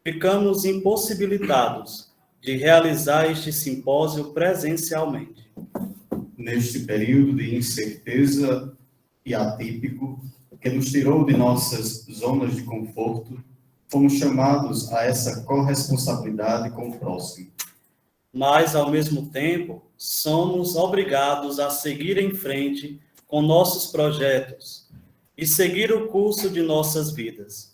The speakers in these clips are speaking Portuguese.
ficamos impossibilitados de realizar este simpósio presencialmente. Neste período de incerteza e atípico, que nos tirou de nossas zonas de conforto, fomos chamados a essa corresponsabilidade com o próximo. Mas, ao mesmo tempo, somos obrigados a seguir em frente com nossos projetos e seguir o curso de nossas vidas.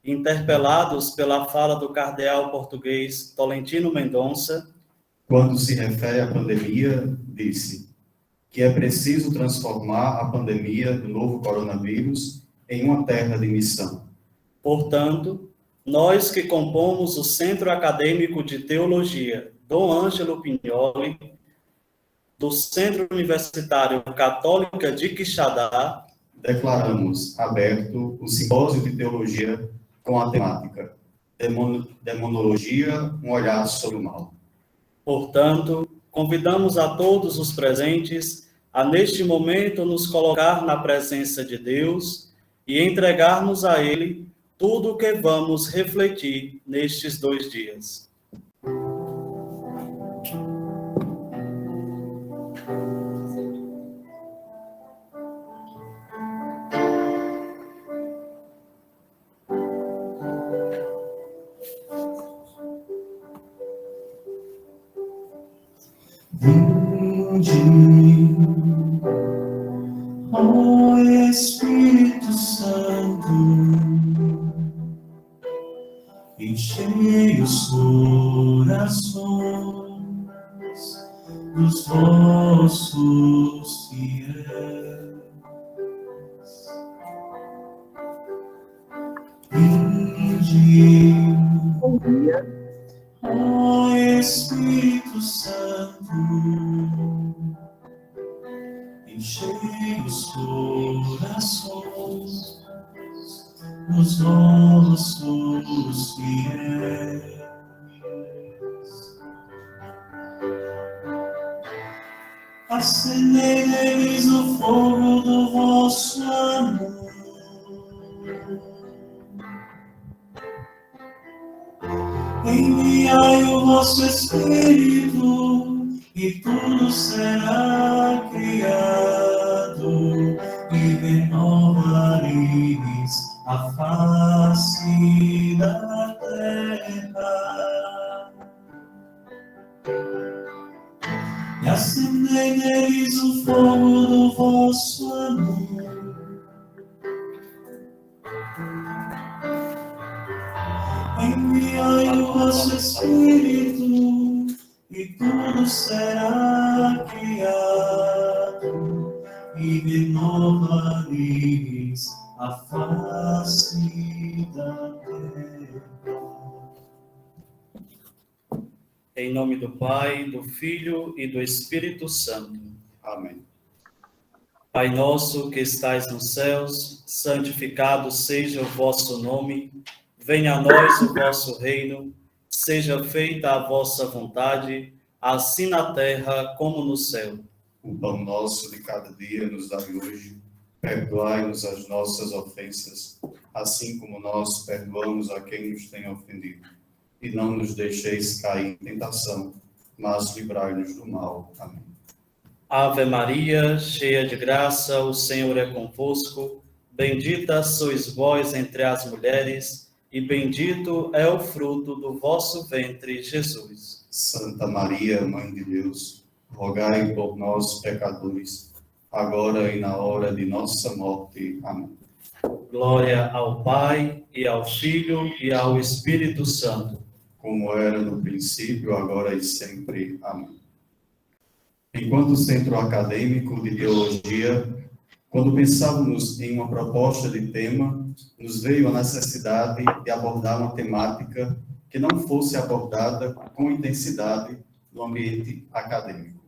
Interpelados pela fala do cardeal português Tolentino Mendonça, quando se refere à pandemia, disse que é preciso transformar a pandemia do novo coronavírus em uma terra de missão. Portanto, nós que compomos o Centro Acadêmico de Teologia Dom Ângelo Pignoli, do Centro Universitário Católica de Quixadá, declaramos aberto o simpósio de teologia com a temática Demonologia, um olhar sobre o mal. Portanto, convidamos a todos os presentes a, neste momento, nos colocar na presença de Deus e entregarmos a Ele tudo o que vamos refletir nestes 2 dias. Vinde, ó Espírito Santo, enchei os corações dos vossos fiéis. Vinde, ó Espírito Santo, enchei os corações dos vossos fiéis. Acendei neles o fogo do vosso amor. Enviai o vosso Espírito, e tudo será criado, e renovareis a face da terra. E acendei neles o fogo do vosso amor. Enviai o vosso Espírito, e tudo será criado, e renovareis a face da terra. Em nome do Pai, do Filho e do Espírito Santo. Amém. Pai nosso que estais nos céus, santificado seja o vosso nome. Venha a nós o vosso reino, seja feita a vossa vontade, assim na terra como no céu. O pão nosso de cada dia nos dai hoje, perdoai-nos as nossas ofensas, assim como nós perdoamos a quem nos tem ofendido. E não nos deixeis cair em tentação, mas livrai-nos do mal. Amém. Ave Maria, cheia de graça, o Senhor é convosco. Bendita sois vós entre as mulheres, e bendito é o fruto do vosso ventre, Jesus. Santa Maria, Mãe de Deus, rogai por nós, pecadores, agora e na hora de nossa morte. Amém. Glória ao Pai, e ao Filho, e ao Espírito Santo. Como era no princípio, agora e sempre. Amém. Enquanto Centro Acadêmico de Teologia, quando pensávamos em uma proposta de tema, nos veio a necessidade de abordar uma temática que não fosse abordada com intensidade no ambiente acadêmico.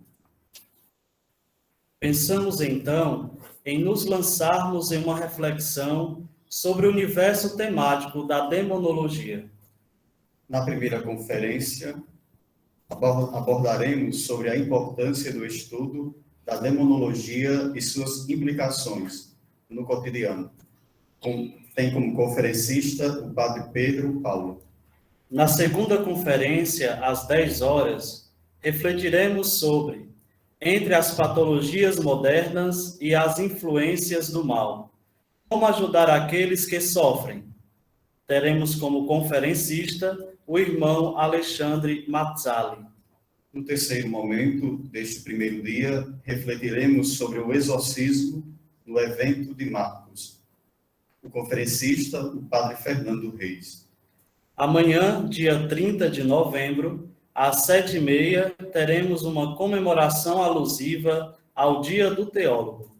Pensamos, então, em nos lançarmos em uma reflexão sobre o universo temático da demonologia. Na primeira conferência, abordaremos sobre a importância do estudo da demonologia e suas implicações no cotidiano. Tem como conferencista o padre Pedro Paulo. Na segunda conferência, às 10 horas, refletiremos sobre entre as patologias modernas e as influências do mal. Como ajudar aqueles que sofrem? Teremos como conferencista o irmão Alexandre Mazzali. No terceiro momento deste primeiro dia, refletiremos sobre o exorcismo no evento de Marcos. O conferencista, o padre Fernando Reis. Amanhã, dia 30 de novembro, às 7h30, teremos uma comemoração alusiva ao Dia do Teólogo.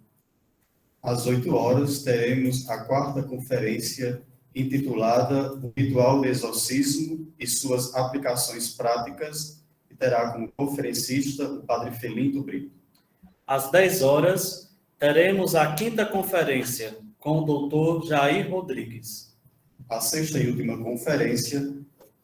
Às 8 horas, teremos a quarta conferência intitulada O Ritual do Exorcismo e suas aplicações práticas, e terá como conferencista o padre Felinto Brito. Às 10 horas, teremos a quinta conferência com o doutor Jair Rodrigues. A sexta e última conferência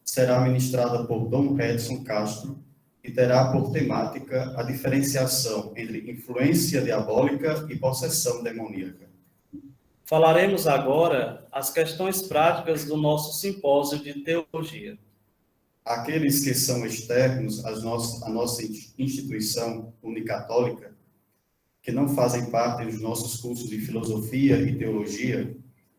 será ministrada por Dom Edson Castro e terá por temática a diferenciação entre influência diabólica e possessão demoníaca. Falaremos agora as questões práticas do nosso simpósio de teologia. Aqueles que são externos à nossa instituição unicatólica, que não fazem parte dos nossos cursos de filosofia e teologia,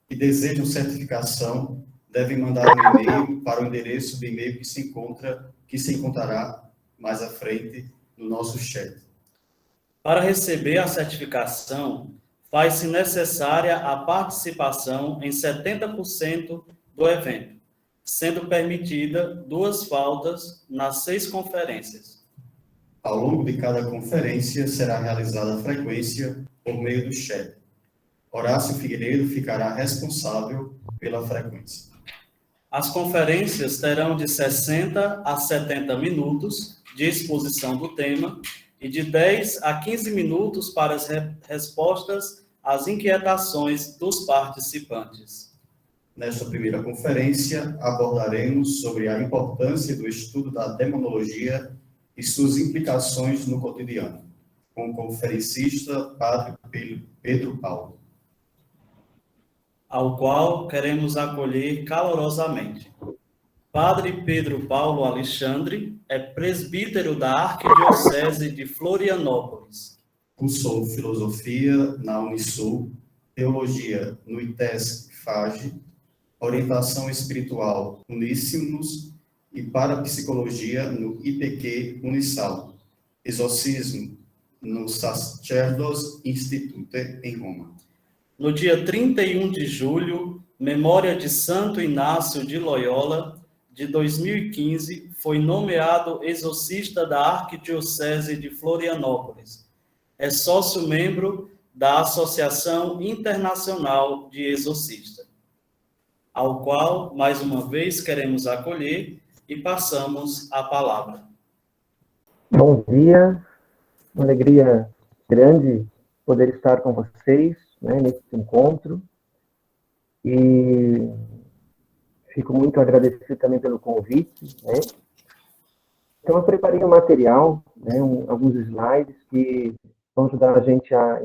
e desejam certificação, devem mandar um e-mail para o endereço de e-mail que se encontrará mais à frente no nosso chat. Para receber a certificação, faz-se necessária a participação em 70% do evento, sendo permitida 2 faltas nas 6 conferências. Ao longo de cada conferência será realizada a frequência por meio do chat. Horácio Figueiredo ficará responsável pela frequência. As conferências terão de 60 a 70 minutos de exposição do tema e de 10 a 15 minutos para as respostas às inquietações dos participantes. Nesta primeira conferência, abordaremos sobre a importância do estudo da demonologia e suas implicações no cotidiano, com o conferencista Padre Pedro Paulo, ao qual queremos acolher calorosamente. Padre Pedro Paulo Alexandre é presbítero da Arquidiocese de Florianópolis. Cursou filosofia na Unisul, teologia no ITESC-FAGE, orientação espiritual Uníssimos e parapsicologia no IPQ Unisal, exorcismo no Sacerdos Institute em Roma. No dia 31 de julho, memória de Santo Inácio de Loyola, de 2015, foi nomeado exorcista da Arquidiocese de Florianópolis. É sócio-membro da Associação Internacional de Exorcistas, ao qual, mais uma vez, queremos acolher e passamos a palavra. Bom dia, uma alegria grande poder estar com vocês, nesse encontro, e fico muito agradecido também pelo convite, Então, eu preparei um material, alguns slides que vão ajudar a gente a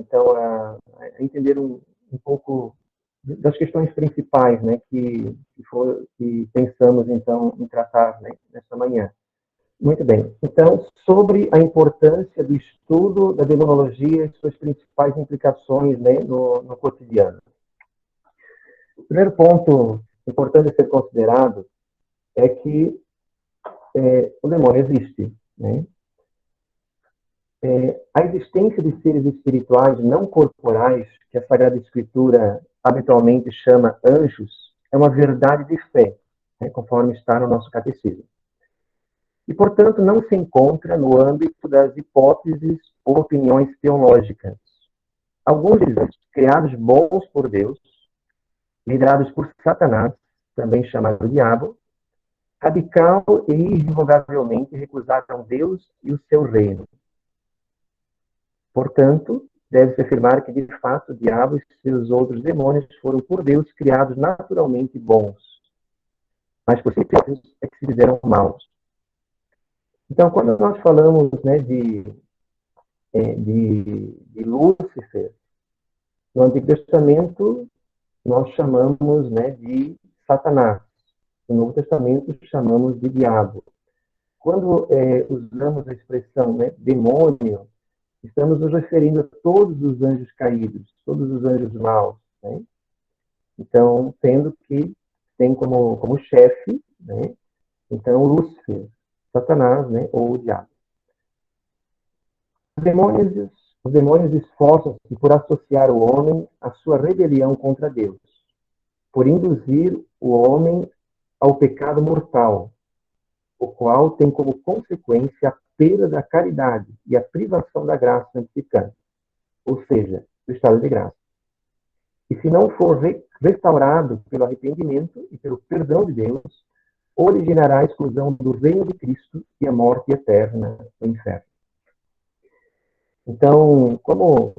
entender um pouco das questões principais, que pensamos, então, em tratar nessa manhã. Muito bem. Então, sobre a importância do estudo da demonologia e suas principais implicações no cotidiano. O primeiro ponto importante a ser considerado é que o demônio existe. A existência de seres espirituais não corporais, que a Sagrada Escritura habitualmente chama anjos, é uma verdade de fé, conforme está no nosso catecismo. E, portanto, não se encontra no âmbito das hipóteses ou opiniões teológicas. Alguns dizem, criados bons por Deus, liderados por Satanás, também chamado diabo, radical e irrevogavelmente recusaram Deus e o seu reino. Portanto, deve-se afirmar que, de fato, o diabo e seus outros demônios foram por Deus criados naturalmente bons, mas por si próprios é que se fizeram maus. Então, quando nós falamos de Lúcifer, no Antigo Testamento, nós chamamos de Satanás. no Novo Testamento chamamos de diabo. Quando usamos a expressão, né, demônio, estamos nos referindo a todos os anjos caídos, todos os anjos maus, né? Então, sendo que tem como chefe, né, então, Lúcifer, Satanás, né, ou o diabo. Os demônios esforçam-se por associar o homem à sua rebelião contra Deus, por induzir o homem ao pecado mortal, o qual tem como consequência a perda da caridade e a privação da graça santificante, ou seja, do estado de graça. E se não for restaurado pelo arrependimento e pelo perdão de Deus, originará a exclusão do reino de Cristo e a morte eterna no inferno. Então, como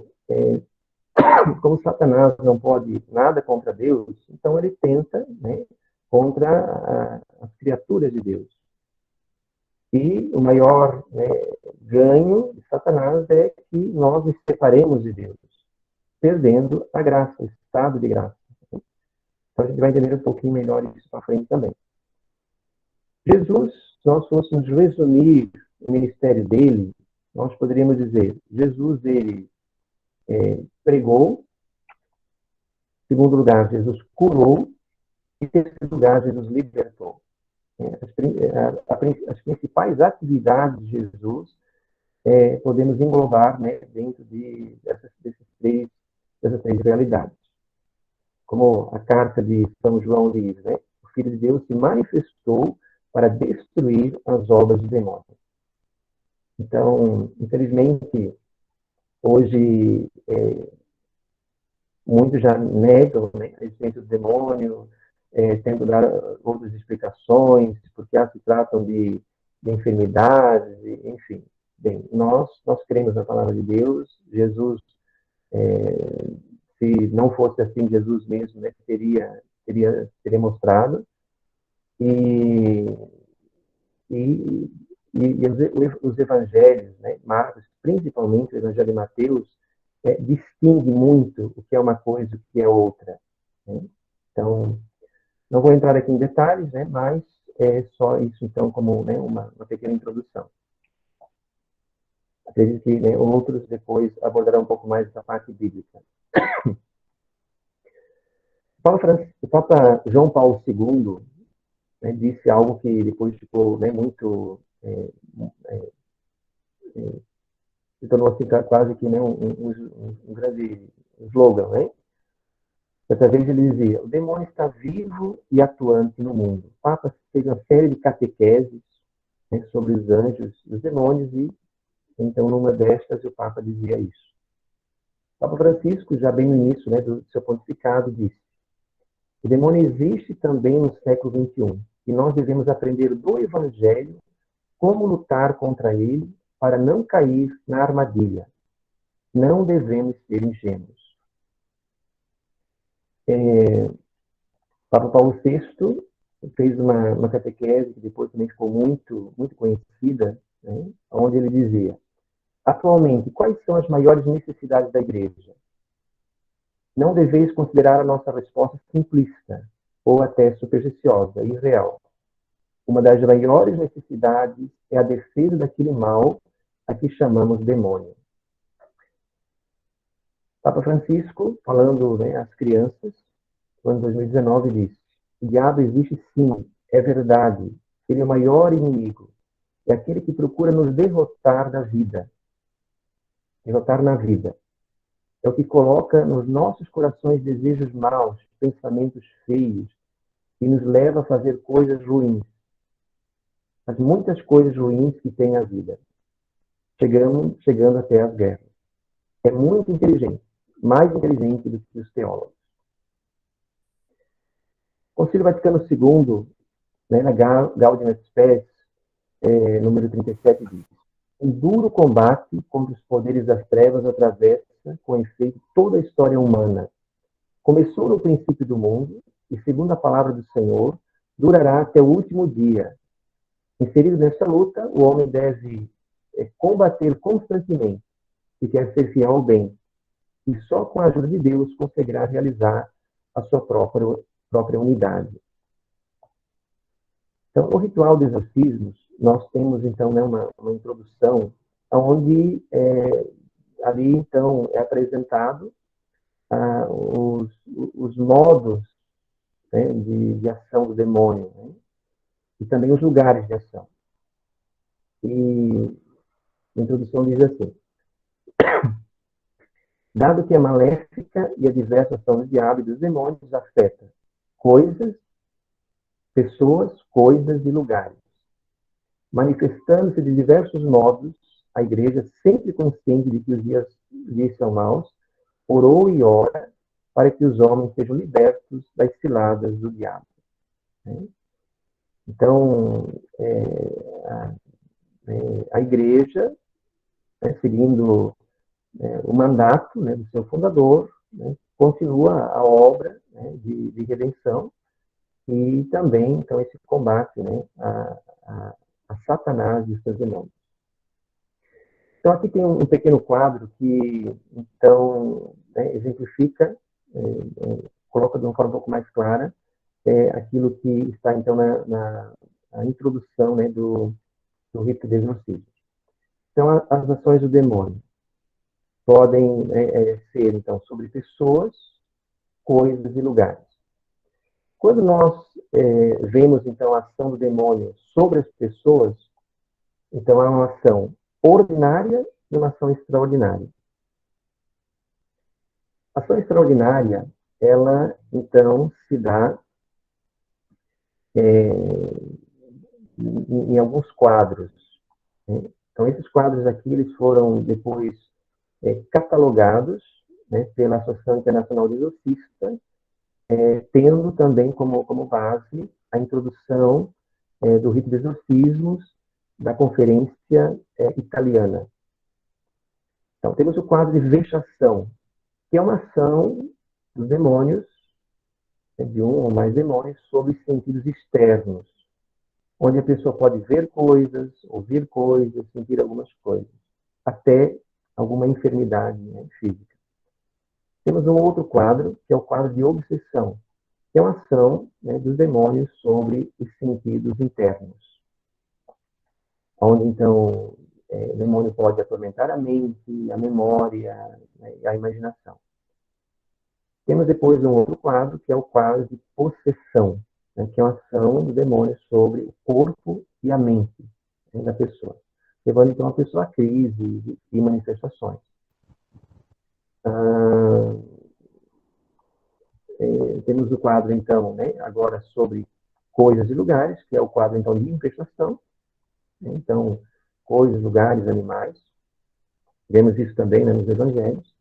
Satanás não pode nada contra Deus, então ele tenta, né, contra as criaturas de Deus. E o maior, né, ganho de Satanás é que nós nos separemos de Deus, perdendo a graça, o estado de graça. Então a gente vai entender um pouquinho melhor isso para frente também. Jesus, se nós fôssemos resumir o ministério dele, nós poderíamos dizer, Jesus, ele pregou, em segundo lugar, Jesus curou, e em terceiro lugar, Jesus libertou. As principais atividades de Jesus podemos englobar, né, dentro dessas três realidades. Como a carta de São João diz, né, o Filho de Deus se manifestou para destruir as obras do demônio. Então, infelizmente, hoje muitos já negam, né, a existência do demônio, tentam dar outras explicações, porque se tratam de enfermidades, enfim. Bem, nós cremos na palavra de Deus. Jesus, se não fosse assim, Jesus mesmo, né, teria mostrado. E os evangelhos, né, Marcos, principalmente o evangelho de Mateus, distingue muito o que é uma coisa e o que é outra, né? Então, não vou entrar aqui em detalhes, né, mas é só isso, então, como, né, uma pequena introdução. Acredito que, né, outros depois abordarão um pouco mais essa parte bíblica. O Papa João Paulo II, né, disse algo que depois ficou, né, muito... se tornou assim, quase que, né, um grande slogan, né? Certa vez ele dizia, o demônio está vivo e atuante no mundo. O Papa fez uma série de catequeses, né, sobre os anjos e os demônios, e então numa destas o Papa dizia isso. O Papa Francisco, já bem no início, né, do seu pontificado, disse, o demônio existe também no século XXI, e nós devemos aprender do Evangelho como lutar contra ele para não cair na armadilha. Não devemos ser ingênuos. Papa Paulo VI fez uma catequese que depois também ficou muito, muito conhecida, né, onde ele dizia, atualmente, quais são as maiores necessidades da Igreja? Não deveis considerar a nossa resposta simplista ou até supersticiosa, irreal. Uma das maiores necessidades é a defesa daquele mal a que chamamos demônio. Papa Francisco, falando, né, às crianças, no ano 2019, disse, o diabo existe sim, é verdade. Ele é o maior inimigo. É aquele que procura nos derrotar da vida. Derrotar na vida. É o que coloca nos nossos corações desejos maus, pensamentos feios, e nos leva a fazer coisas ruins. As muitas coisas ruins que tem a vida. Chegando até as guerras. É muito inteligente. Mais inteligente do que os teólogos. O Concílio Vaticano II, né, na Gaudium et Spes, número 37, diz, um duro combate contra os poderes das trevas atravessa, com efeito, toda a história humana. Começou no princípio do mundo e, segundo a palavra do Senhor, durará até o último dia. Inserido nessa luta, o homem deve combater constantemente se quer ser fiel ao bem. E só com a ajuda de Deus conseguirá realizar a sua própria unidade. Então, no ritual de exorcismos, nós temos, então, né, uma introdução onde ali, então, é apresentado os modos, né, de ação do demônio, né, e também os lugares de ação. E a introdução diz assim: dado que a maléfica e a diversa ação do diabo e dos demônios afeta coisas, pessoas, coisas e lugares, manifestando-se de diversos modos, a Igreja, sempre consciente de que os dias são maus, orou e ora para que os homens sejam libertos das ciladas do diabo. Então, a Igreja, seguindo o mandato, né, do seu fundador, né, continua a obra, né, de redenção e também, então, esse combate, né, a Satanás e os seus demônios. Então, aqui tem um pequeno quadro que, então, né, exemplifica, coloca de uma forma um pouco mais clara aquilo que está, então, na introdução, né, do rito de exorcismo. Então, as ações do demônio podem ser, então, sobre pessoas, coisas e lugares. Quando nós vemos, então, a ação do demônio sobre as pessoas, então é uma ação ordinária e uma ação extraordinária. A ação extraordinária, ela, então, se dá em alguns quadros, né? Então, esses quadros aqui, eles foram depois catalogados, né, pela Associação Internacional de Exorcistas, tendo também como base a introdução do rito de exorcismos da Conferência Italiana. Então, temos o quadro de vexação, que é uma ação dos demônios, de um ou mais demônios, sobre sentidos externos, onde a pessoa pode ver coisas, ouvir coisas, sentir algumas coisas, até alguma enfermidade, né, física. Temos um outro quadro, que é o quadro de obsessão, que é uma ação, né, dos demônios sobre os sentidos internos, onde, então, o demônio pode atormentar a mente, a memória, né, e a imaginação. Temos depois um outro quadro, que é o quadro de possessão, né, que é uma ação do demônio sobre o corpo e a mente, né, da pessoa, levando, então, a pessoa a crise e manifestações. Temos o quadro, então, né, agora sobre coisas e lugares, que é o quadro, então, de infestação. Né, então, coisas, lugares, animais. Vemos isso também, né, nos evangelhos.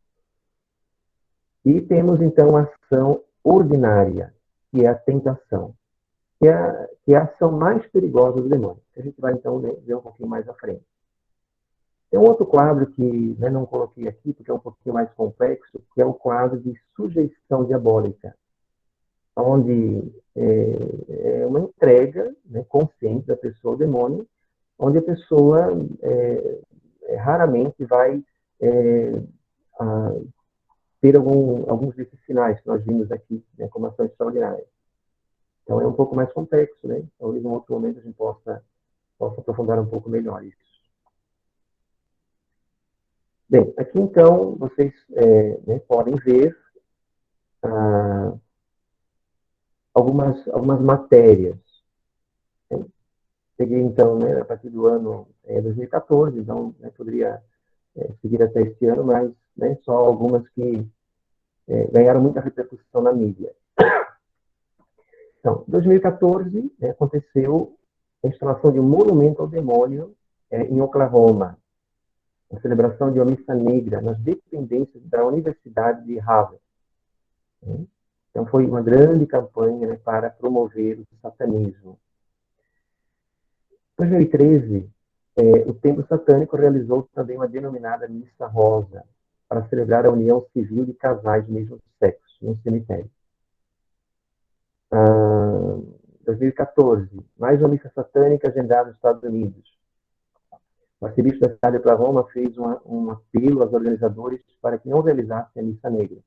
E temos, então, a ação ordinária, que é a tentação, que é a ação mais perigosa do demônio, que a gente vai, então, ver um pouquinho mais à frente. Tem um outro quadro que, né, não coloquei aqui, porque é um pouquinho mais complexo, que é o quadro de sujeição diabólica, onde é uma entrega, né, consciente da pessoa ao demônio, onde a pessoa raramente vai ter alguns desses sinais que nós vimos aqui, né, como ação extraordinária. Então, é um pouco mais complexo, né? Talvez em um outro momento a gente possa aprofundar um pouco melhor isso. Bem, aqui então vocês né, podem ver algumas matérias. Né? Peguei então, né, a partir do ano 2014, então, né, poderia seguir até este ano, mas, né, só algumas que ganharam muita repercussão na mídia. Então, em 2014, né, aconteceu a instalação de um monumento ao demônio em Oklahoma, a celebração de uma missa negra nas dependências da Universidade de Harvard. Então, foi uma grande campanha, né, para promover o satanismo. Em 2013, o Templo Satânico realizou também uma denominada Missa Rosa, para celebrar a união civil de casais do mesmo sexo, no cemitério. Em 2014, mais uma missa satânica agendada nos Estados Unidos. O arcebispo da cidade de Oklahoma fez um apelo aos organizadores para que não realizassem a missa negra.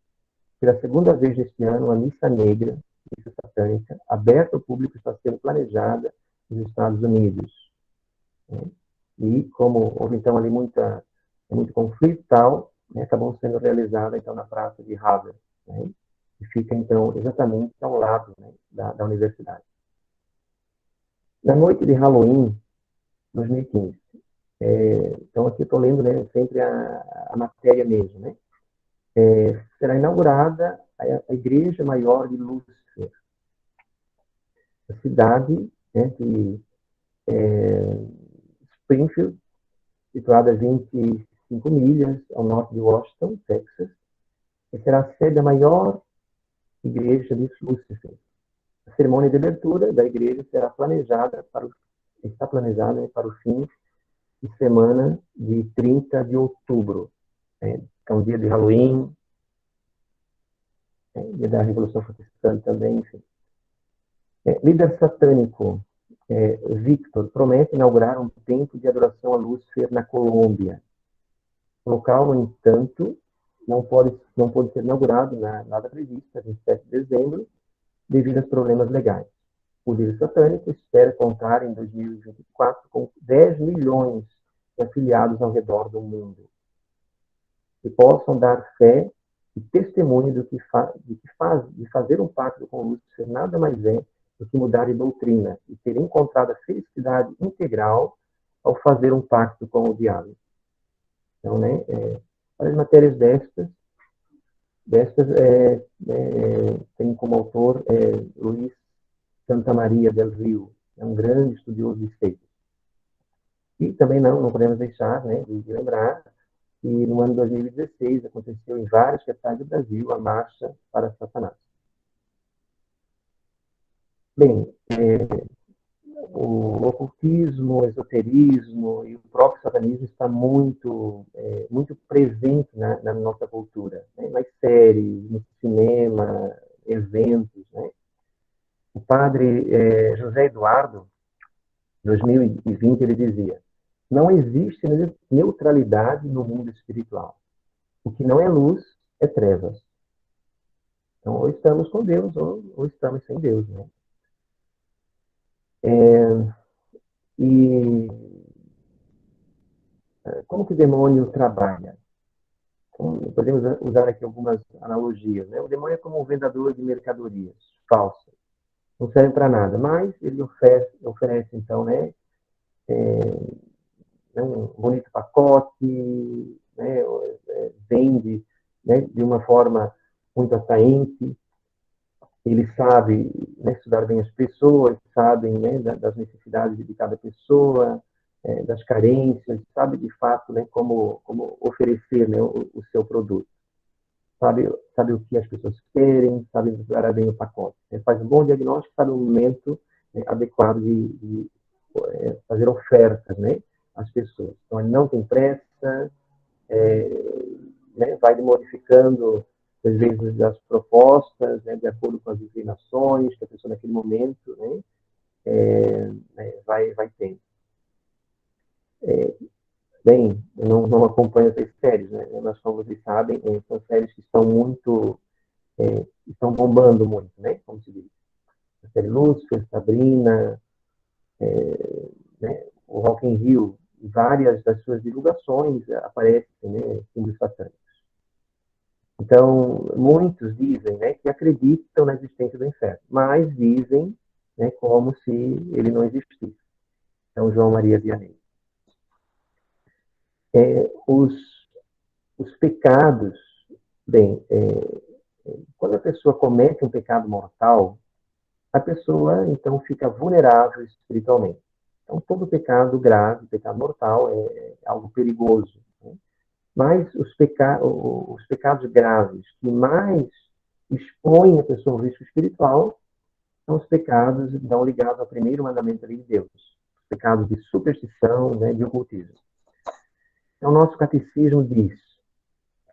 Pela segunda vez neste ano, a missa negra, missa satânica, aberta ao público, está sendo planejada nos Estados Unidos. Né? E como houve, então, ali muito conflito e tal, né, acabou sendo realizada, então, na praça de Harvard, né? Que fica, então, exatamente ao lado, né, da universidade. Na noite de Halloween, 2015, então aqui eu estou lendo, né, sempre a matéria mesmo, né? Será inaugurada a Igreja Maior de Lúcifer, a cidade, né, de Springfield, situada a 25 milhas ao norte de Washington, Texas, e será a sede da maior igreja de Lúcifer. A cerimônia de abertura da igreja está planejada para o fim de semana de 30 de outubro. É um dia de Halloween, dia da Revolução Francesa também, enfim. Líder satânico Victor promete inaugurar um templo de adoração a Lúcifer na Colômbia. O local, no entanto, não pode ser inaugurado na data prevista, 27 de dezembro, devido aos problemas legais. O líder satânico espera contar em 2024 com 10 milhões de afiliados ao redor do mundo, que possam dar fé e testemunho de fazer um pacto com Lúcifer nada mais é do que mudar de doutrina e ter encontrado a felicidade integral ao fazer um pacto com o diabo. Então, né, as matérias destas tem como autor Luiz Santa Maria del Rio, um grande estudioso de seitas. E também não podemos deixar, né, de lembrar que no ano de 2016 aconteceu em várias capitais do Brasil a Marcha para Satanás. Bem, o ocultismo, o esoterismo e o próprio satanismo está muito presente na nossa cultura, né? Nas séries, no cinema, eventos, né? O padre José Eduardo, em 2020, ele dizia: não existe neutralidade no mundo espiritual. O que não é luz é trevas. Então, ou estamos com Deus ou estamos sem Deus, né? E como que o demônio trabalha? Podemos usar aqui algumas analogias, né? O demônio é como um vendedor de mercadorias falsas. Não serve para nada, mas ele oferece então, né, um bonito pacote, né, vende, né, de uma forma muito atraente. Ele sabe, né, estudar bem as pessoas, sabe, né, das necessidades de cada pessoa, das carências, sabe de fato, né, como oferecer, né, o seu produto. Sabe o que as pessoas querem, sabe preparar bem o pacote. Faz um bom diagnóstico, sabe o momento, né, adequado de fazer ofertas, né, às pessoas. Então, ele não tem pressa, né, vai modificando, às vezes, as propostas, né, de acordo com as inclinações que a pessoa naquele momento, né, vai tendo. Bem, eu não acompanho essas séries, né? Mas, como vocês sabem, são séries que estão bombando muito, né? Como se diz. A série Lúcifer, Sabrina, né? O Rock in Rio, várias das suas divulgações aparecem, né, símbolos satânicos. Então, muitos dizem, né, que acreditam na existência do inferno, mas dizem, né, como se ele não existisse. Então, João Maria Vianney. Os pecados, bem, quando a pessoa comete um pecado mortal, a pessoa, então, fica vulnerável espiritualmente. Então, todo pecado grave, pecado mortal, é algo perigoso, né? Mas os pecados graves que mais expõem a pessoa ao risco espiritual são os pecados, então, ligados ao primeiro mandamento de Deus. Os pecados de superstição, né, de ocultismo. Então, o nosso catecismo diz: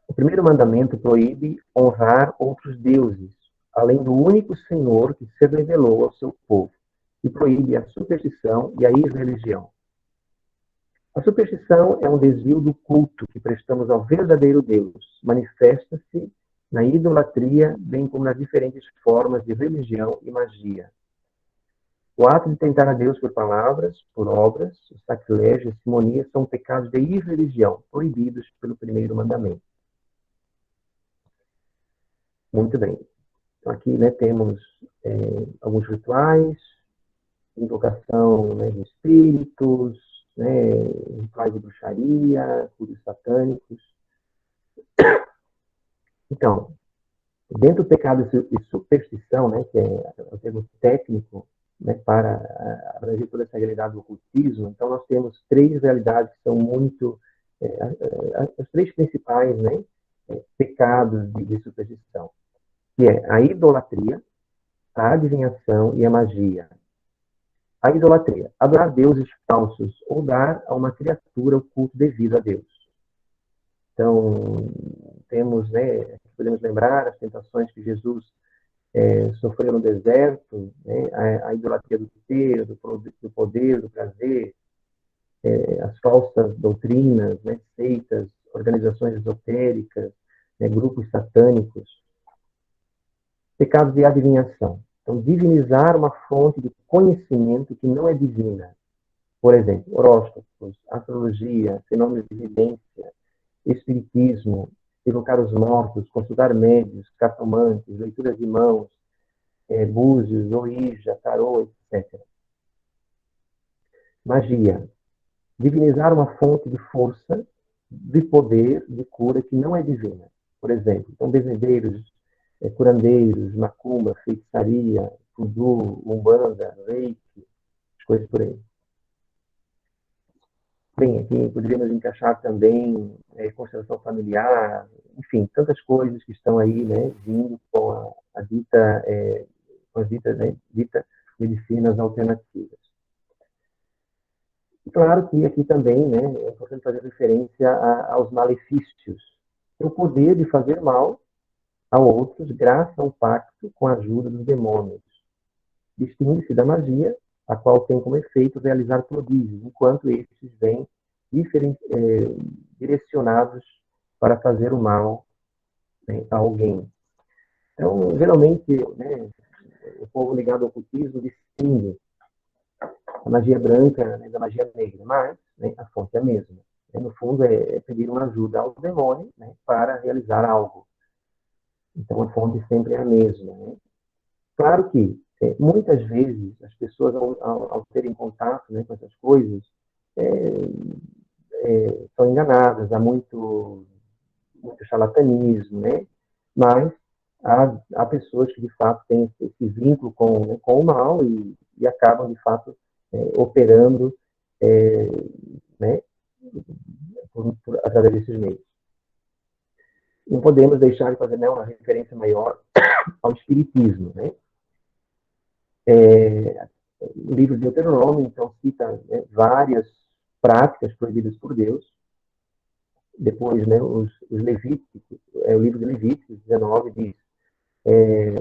o primeiro mandamento proíbe honrar outros deuses, além do único Senhor que se revelou ao seu povo, e proíbe a superstição e a irreligião. A superstição é um desvio do culto que prestamos ao verdadeiro Deus. Manifesta-se na idolatria, bem como nas diferentes formas de religião e magia. O ato de tentar a Deus por palavras, por obras, o sacrilégio e a simonia são pecados de irreligião, proibidos pelo primeiro mandamento. Muito bem. Então, aqui, né, temos alguns rituais, invocação, né, de espíritos, né, rituais de bruxaria, cultos satânicos. Então, dentro do pecado e superstição, né, que é o termo técnico, né, para abranger toda essa realidade do ocultismo, então nós temos três realidades que são muito, as três principais, né, pecados de superstição, que é a idolatria, a adivinhação e a magia. A idolatria, adorar deuses falsos ou dar a uma criatura o culto devido a Deus. Então, temos, né, podemos lembrar as tentações que Jesus sofreu no deserto, né, a idolatria do poder, do prazer, as falsas doutrinas, né, seitas, organizações esotéricas, né, grupos satânicos. Pecados de adivinhação. Então, divinizar uma fonte de conhecimento que não é divina. Por exemplo, horóscopos, astrologia, fenômenos de evidência, espiritismo, evocar os mortos, consultar médios, cartomantes, leituras de mãos, búzios, ouija, tarô, etc. Magia. Divinizar uma fonte de força, de poder, de cura que não é divina. Por exemplo, então, bezerreiros, curandeiros, macumba, feitiçaria, voodoo, umbanda, reiki, coisas por aí. Bem, aqui poderíamos encaixar também constelação familiar, enfim, tantas coisas que estão aí, né, vindo com as ditas medicinas alternativas. E claro que aqui também, né, é importante fazer referência aos malefícios, o poder de fazer mal a outros graças a um pacto com a ajuda dos demônios. Distingue-se da magia, a qual tem como efeito realizar prodígios, enquanto estes vêm direcionados para fazer o mal, né, a alguém. Então, geralmente, né, o povo ligado ao ocultismo distingue a magia branca, né, da magia negra, mas, né, a fonte é a mesma. No fundo, é pedir uma ajuda ao demônio, né, para realizar algo. Então, a fonte sempre é a mesma, né? Claro que, muitas vezes, as pessoas, ao terem contato, né, com essas coisas, são enganadas, há muito charlatanismo, né? Mas há pessoas que, de fato, têm esse vínculo com o mal e acabam, de fato, operando, né, através desses meios. Não podemos deixar de fazer, né, uma referência maior ao espiritismo, né? O livro de Deuteronômio, então, cita, né, várias práticas proibidas por Deus. Depois, né, os Levíticos, o livro de Levíticos 19 diz: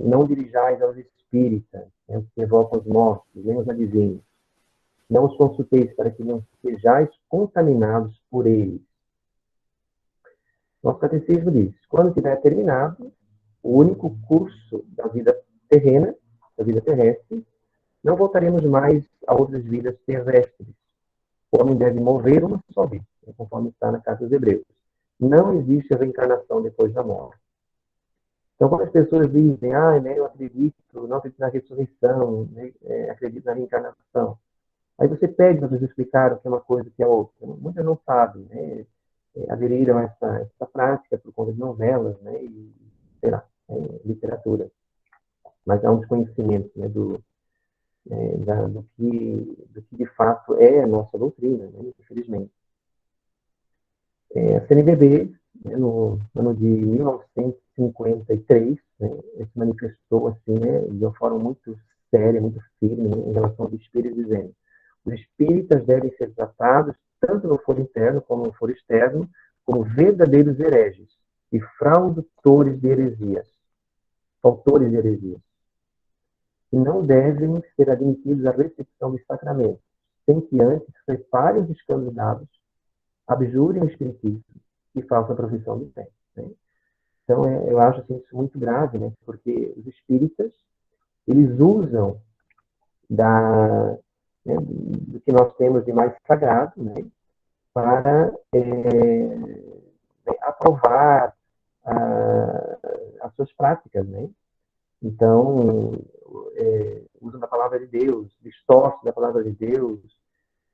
não dirijais aos espíritas, né, que evocam os mortos, nem os adivinhos. Não os consulteis para que não sejais contaminados por eles. Nosso catecismo diz: quando tiver terminado o único curso da vida terrena, da vida terrestre, não voltaremos mais a outras vidas terrestres. O homem deve morrer uma só vez, conforme está na Carta dos Hebreus. Não existe reencarnação depois da morte. Então, quando as pessoas dizem, né, eu não acredito na ressurreição, né, acredito na reencarnação, aí você pede para eles explicar o que é uma coisa e o que é outra. Muitas não sabem, né, aderiram a essa prática por conta de novelas, né, e, sei lá, literatura. Mas há um desconhecimento, né, do que de fato é a nossa doutrina, né, infelizmente. A CNBB, né, no ano de 1953, né, se manifestou assim, né, de uma forma muito séria, muito firme, né, em relação aos espíritos, dizendo: os espíritas devem ser tratados, tanto no foro interno como no foro externo, como verdadeiros hereges e fraudutores de heresias, autores de heresias. E não devem ser admitidos à recepção dos sacramentos, sem que antes preparem os candidatos, abjurem o espiritismo e façam a profissão de fé. Né? Então, eu acho assim, isso muito grave, né? Porque os espíritas, eles usam do que nós temos de mais sagrado, né, para aprovar as suas práticas, né? Então, usam a palavra de Deus, distorcem da palavra de Deus,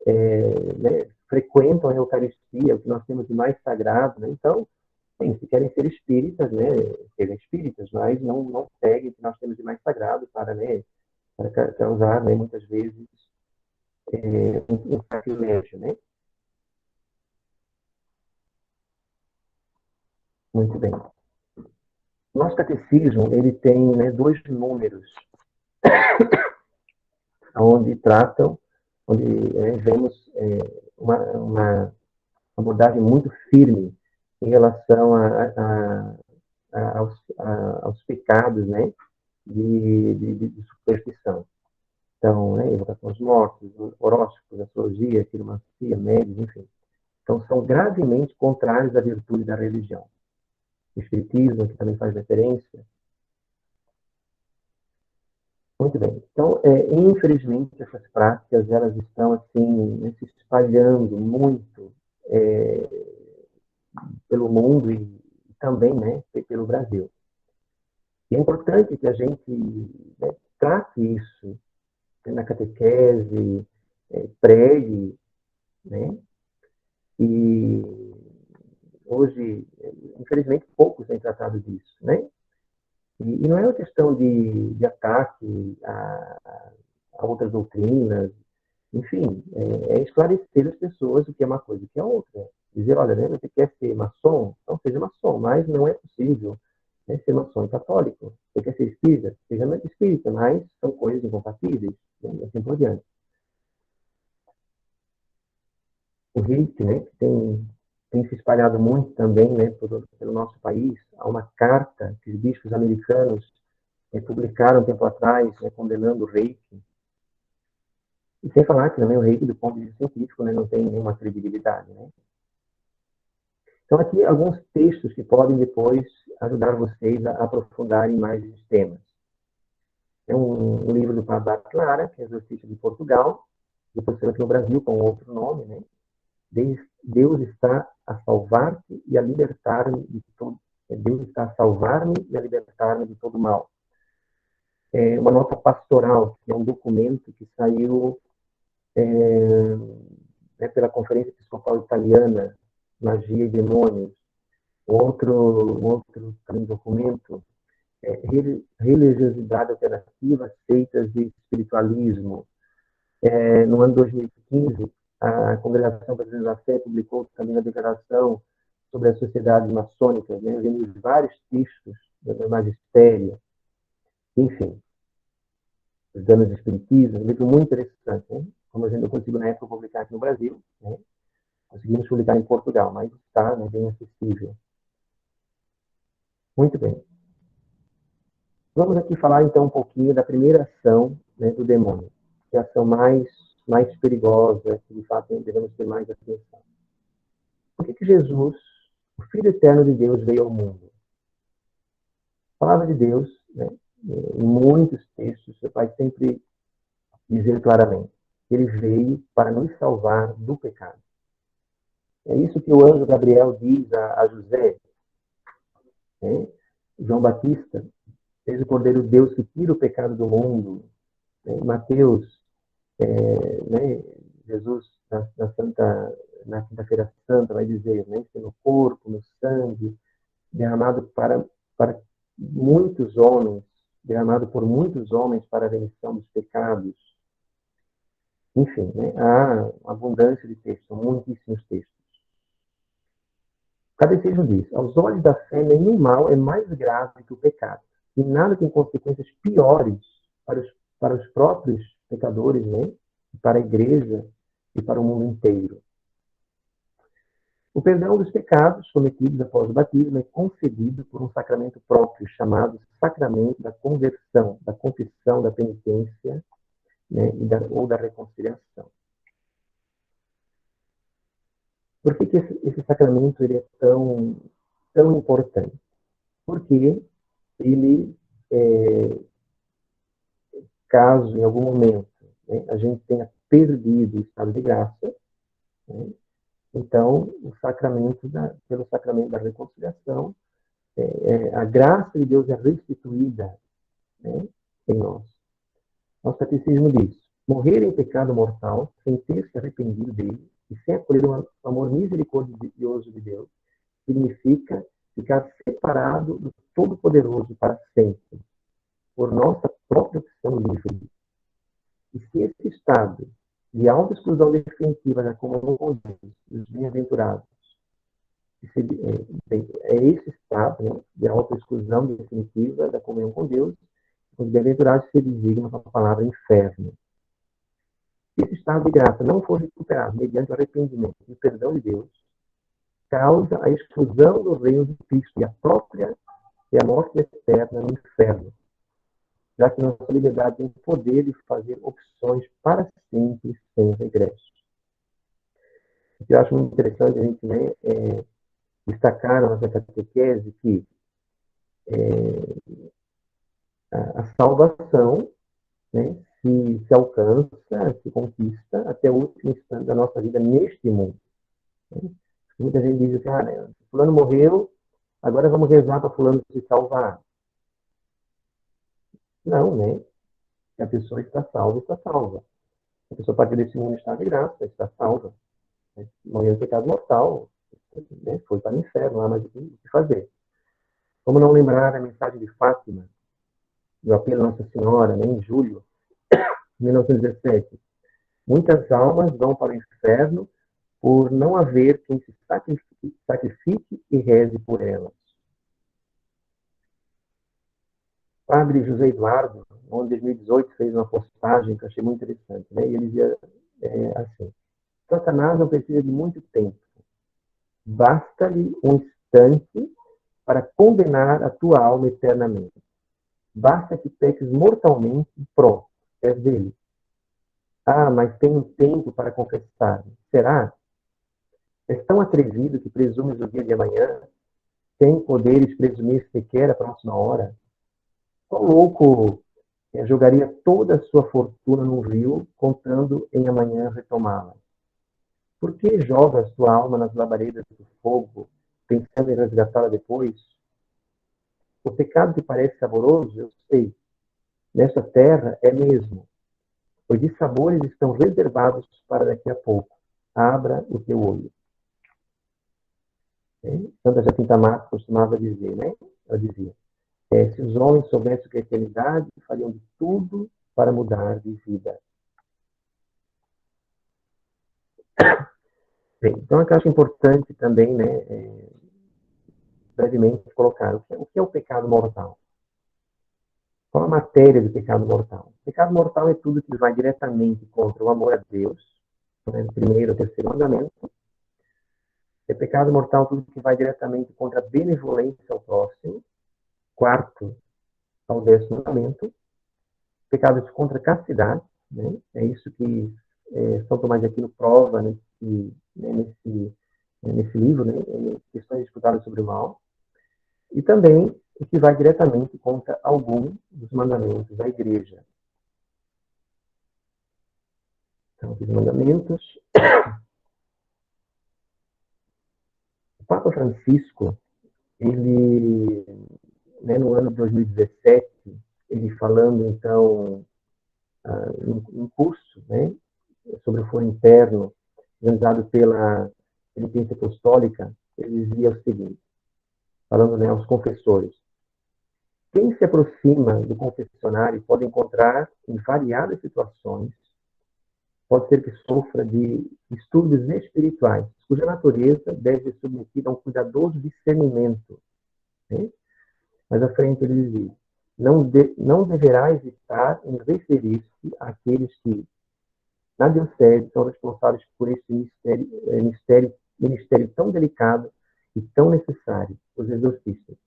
né, frequentam a Eucaristia, o que nós temos de mais sagrado, né? Então, sim, se querem ser espíritas, né, serem espíritas, mas não seguem o que nós temos de mais sagrado para, né, para causar, né, muitas vezes, um sacrilégio, né? Muito bem. Nosso catecismo, ele tem, né, 2 números, onde vemos uma abordagem muito firme em relação aos pecados, né, de superstição. Então, né, evocação dos mortos, horóscopos, astrologia, quiromancia, médios, enfim. Então, são gravemente contrários à virtude da religião. O Espiritismo, que também faz referência. Muito bem. Então, infelizmente, essas práticas, elas estão, assim, né, se espalhando muito pelo mundo e também, né, pelo Brasil. E é importante que a gente, né, trate isso, né, na catequese, pregue, né? E hoje, infelizmente, poucos têm tratado disso, né? E não é uma questão de ataque a outras doutrinas, enfim, é esclarecer as pessoas o que é uma coisa e o que é outra. Dizer, olha, né, você quer ser maçom? Então seja maçom, mas não é possível, né, ser maçom e católico. Você quer ser espírita? Seja espírita, mas são coisas incompatíveis, né, e assim por diante. O reiki, né, que tem se espalhado muito também, né, pelo nosso país. Há uma carta que os bispos americanos publicaram um tempo atrás, né, condenando o reiki. E sem falar que também o reiki, do ponto de vista científico, né, não tem nenhuma credibilidade, né? Então, aqui alguns textos que podem depois ajudar vocês a aprofundarem mais esses temas. É um livro do Padre Clara, que é exorcista de Portugal, depois saiu aqui no Brasil com outro nome, né? Deus está a salvar-te e a libertar-me de todo. Deus está a salvar-me e a libertar-me de todo mal. É uma nota pastoral, que é um documento que saiu pela Conferência Episcopal Italiana, Magia e Demônios. Outro documento é Religiosidade Alternativa, Seitas e Espiritualismo. No ano 2015, a Congregação Brasileira da Fé publicou também a declaração sobre as sociedades maçônicas, né, vendo vários textos do magistério, enfim, os danos do espiritismo, um livro muito interessante, né? Como a gente não conseguiu na época publicar aqui no Brasil, né? Conseguimos publicar em Portugal, mas está, né, bem acessível. Muito bem. Vamos aqui falar então um pouquinho da primeira ação, né, do demônio, que é a ação mais perigosa, que de fato devemos ter mais atenção. Por que Jesus, o Filho Eterno de Deus, veio ao mundo? A palavra de Deus, né, em muitos textos, você vai sempre dizer claramente, ele veio para nos salvar do pecado. É isso que o anjo Gabriel diz a José, né? João Batista, fez o Cordeiro de Deus que tira o pecado do mundo. Né? Mateus, né? Jesus, na Quinta-feira Santa, vai dizer, né? Que no corpo, no sangue, derramado para muitos homens, derramado por muitos homens para a remissão dos pecados. Enfim, né? Há abundância de textos, são muitíssimos textos. O Catecismo diz, aos olhos da fé, nenhum mal é mais grave que o pecado. E nada tem consequências piores para os próprios pecadores, né? Para a igreja e para o mundo inteiro. O perdão dos pecados cometidos após o batismo é concedido por um sacramento próprio, chamado sacramento da conversão, da confissão, da penitência, né? ou da reconciliação. Por que esse sacramento ele é tão importante? Porque ele, caso em algum momento né, a gente tenha perdido o estado de graça, né? Então, pelo sacramento da reconciliação, a graça de Deus é restituída, né, em nós. Nosso catecismo diz: morrer em pecado mortal, sem ter se arrependido dele e sem acolher o amor misericordioso de Deus, significa ficar separado do Todo-Poderoso para sempre, por nossa própria opção livre. E se esse estado de autoexclusão definitiva da comunhão com Deus, dos bem-aventurados, é esse estado, né, de autoexclusão definitiva da comunhão com Deus, os bem-aventurados se designam com a palavra inferno. Se esse estado de graça não for recuperado mediante o arrependimento e o perdão de Deus, causa a exclusão do reino de Cristo e a morte eterna no inferno, já que nossa liberdade tem o poder de fazer opções para sempre sem regresso. O que eu acho muito interessante a gente, né, destacar na nossa catequese que a salvação, né, se alcança, se conquista até o último instante da nossa vida neste mundo. Né? Muita gente diz assim, né, fulano morreu, agora vamos rezar para fulano se salvar. Não, né? Se a pessoa está salva, está salva. A pessoa, a partir desse mundo, está de graça, está salva. Né? Morreu em pecado mortal, né? Foi para o inferno, não há mais o que fazer. Como não lembrar a mensagem de Fátima, do apelo à Nossa Senhora, né, em julho de 1917? Muitas almas vão para o inferno por não haver quem se sacrifique e reze por elas. Padre José Eduardo, em 2018, fez uma postagem que eu achei muito interessante, né? E ele dizia assim: Satanás não precisa de muito tempo. Basta-lhe um instante para condenar a tua alma eternamente. Basta que peques mortalmente e pronto, és dele. Ah, mas tenho tempo para confessar. Será? És tão atrevido que presumes o dia de amanhã, sem poderes presumir sequer a próxima hora? Qual louco jogaria toda a sua fortuna num rio, contando em amanhã retomá-la? Por que jogas tua alma nas labaredas do fogo, pensando em resgatá-la depois? O pecado que parece saboroso, eu sei. Nesta terra é mesmo. Pois de sabores estão reservados para daqui a pouco. Abra o teu olho. Santa Jacinta Marques costumava dizer, né? Ela dizia: se os homens soubessem o que é eternidade, fariam de tudo para mudar de vida. Bem, então, eu acho importante também, né, brevemente colocar o que é o pecado mortal. Qual a matéria do pecado mortal? O pecado mortal é tudo que vai diretamente contra o amor a Deus, né, o primeiro ou terceiro mandamento. É pecado mortal tudo que vai diretamente contra a benevolência ao próximo, quarto ao 10º mandamento. Pecados contra a castidade, né? É isso que São Tomás de Aquino prova nesse livro, né? Questões disputadas sobre o mal. E também o que vai diretamente contra algum dos mandamentos da Igreja. Então, os mandamentos. O Papa Francisco, ele, né, no ano de 2017, ele falando, então, em curso, né, sobre o foro interno, organizado pela Penitência Apostólica, ele dizia o seguinte, falando, né, aos confessores: quem se aproxima do confessionário pode encontrar, em variadas situações, pode ser que sofra de distúrbios espirituais, cuja natureza deve ser submetida a um cuidadoso discernimento. Né? Mais à frente ele dizia: não deverá hesitar em referir-se àqueles que, na diocese, são responsáveis por esse ministério tão delicado e tão necessário, os exorcistas.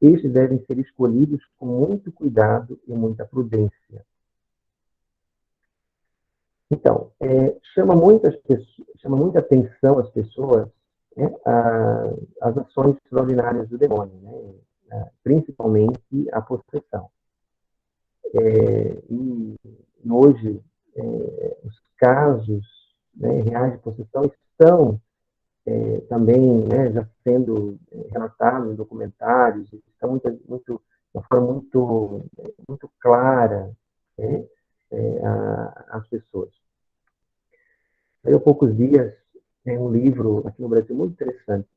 Estes devem ser escolhidos com muito cuidado e muita prudência. Então, chama muita atenção as pessoas, né, as ações extraordinárias do demônio, né, principalmente a possessão. E hoje, casos, né, reais de possessão estão também, né, já sendo relatados em documentários, estão de uma forma muito clara, né, às pessoas. Aí, há poucos dias, tem um livro aqui no Brasil muito interessante,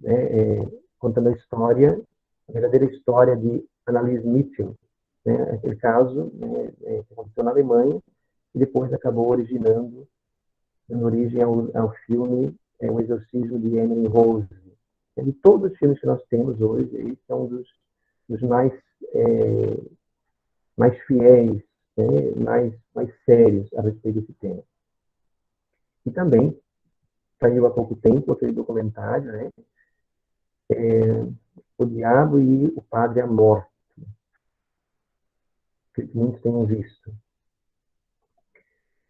né, contando a verdadeira história de Anneliese Mitchell, né, aquele caso, né, que aconteceu na Alemanha e depois acabou dando origem ao filme O Exorcismo de Emily Rose. De todos os filmes que nós temos hoje, esse é um dos mais fiéis, né, mais sérios a respeito desse tema. E também saiu há pouco tempo aquele documentário, né, O Diabo e o Padre Amorto, que muitos tenham visto.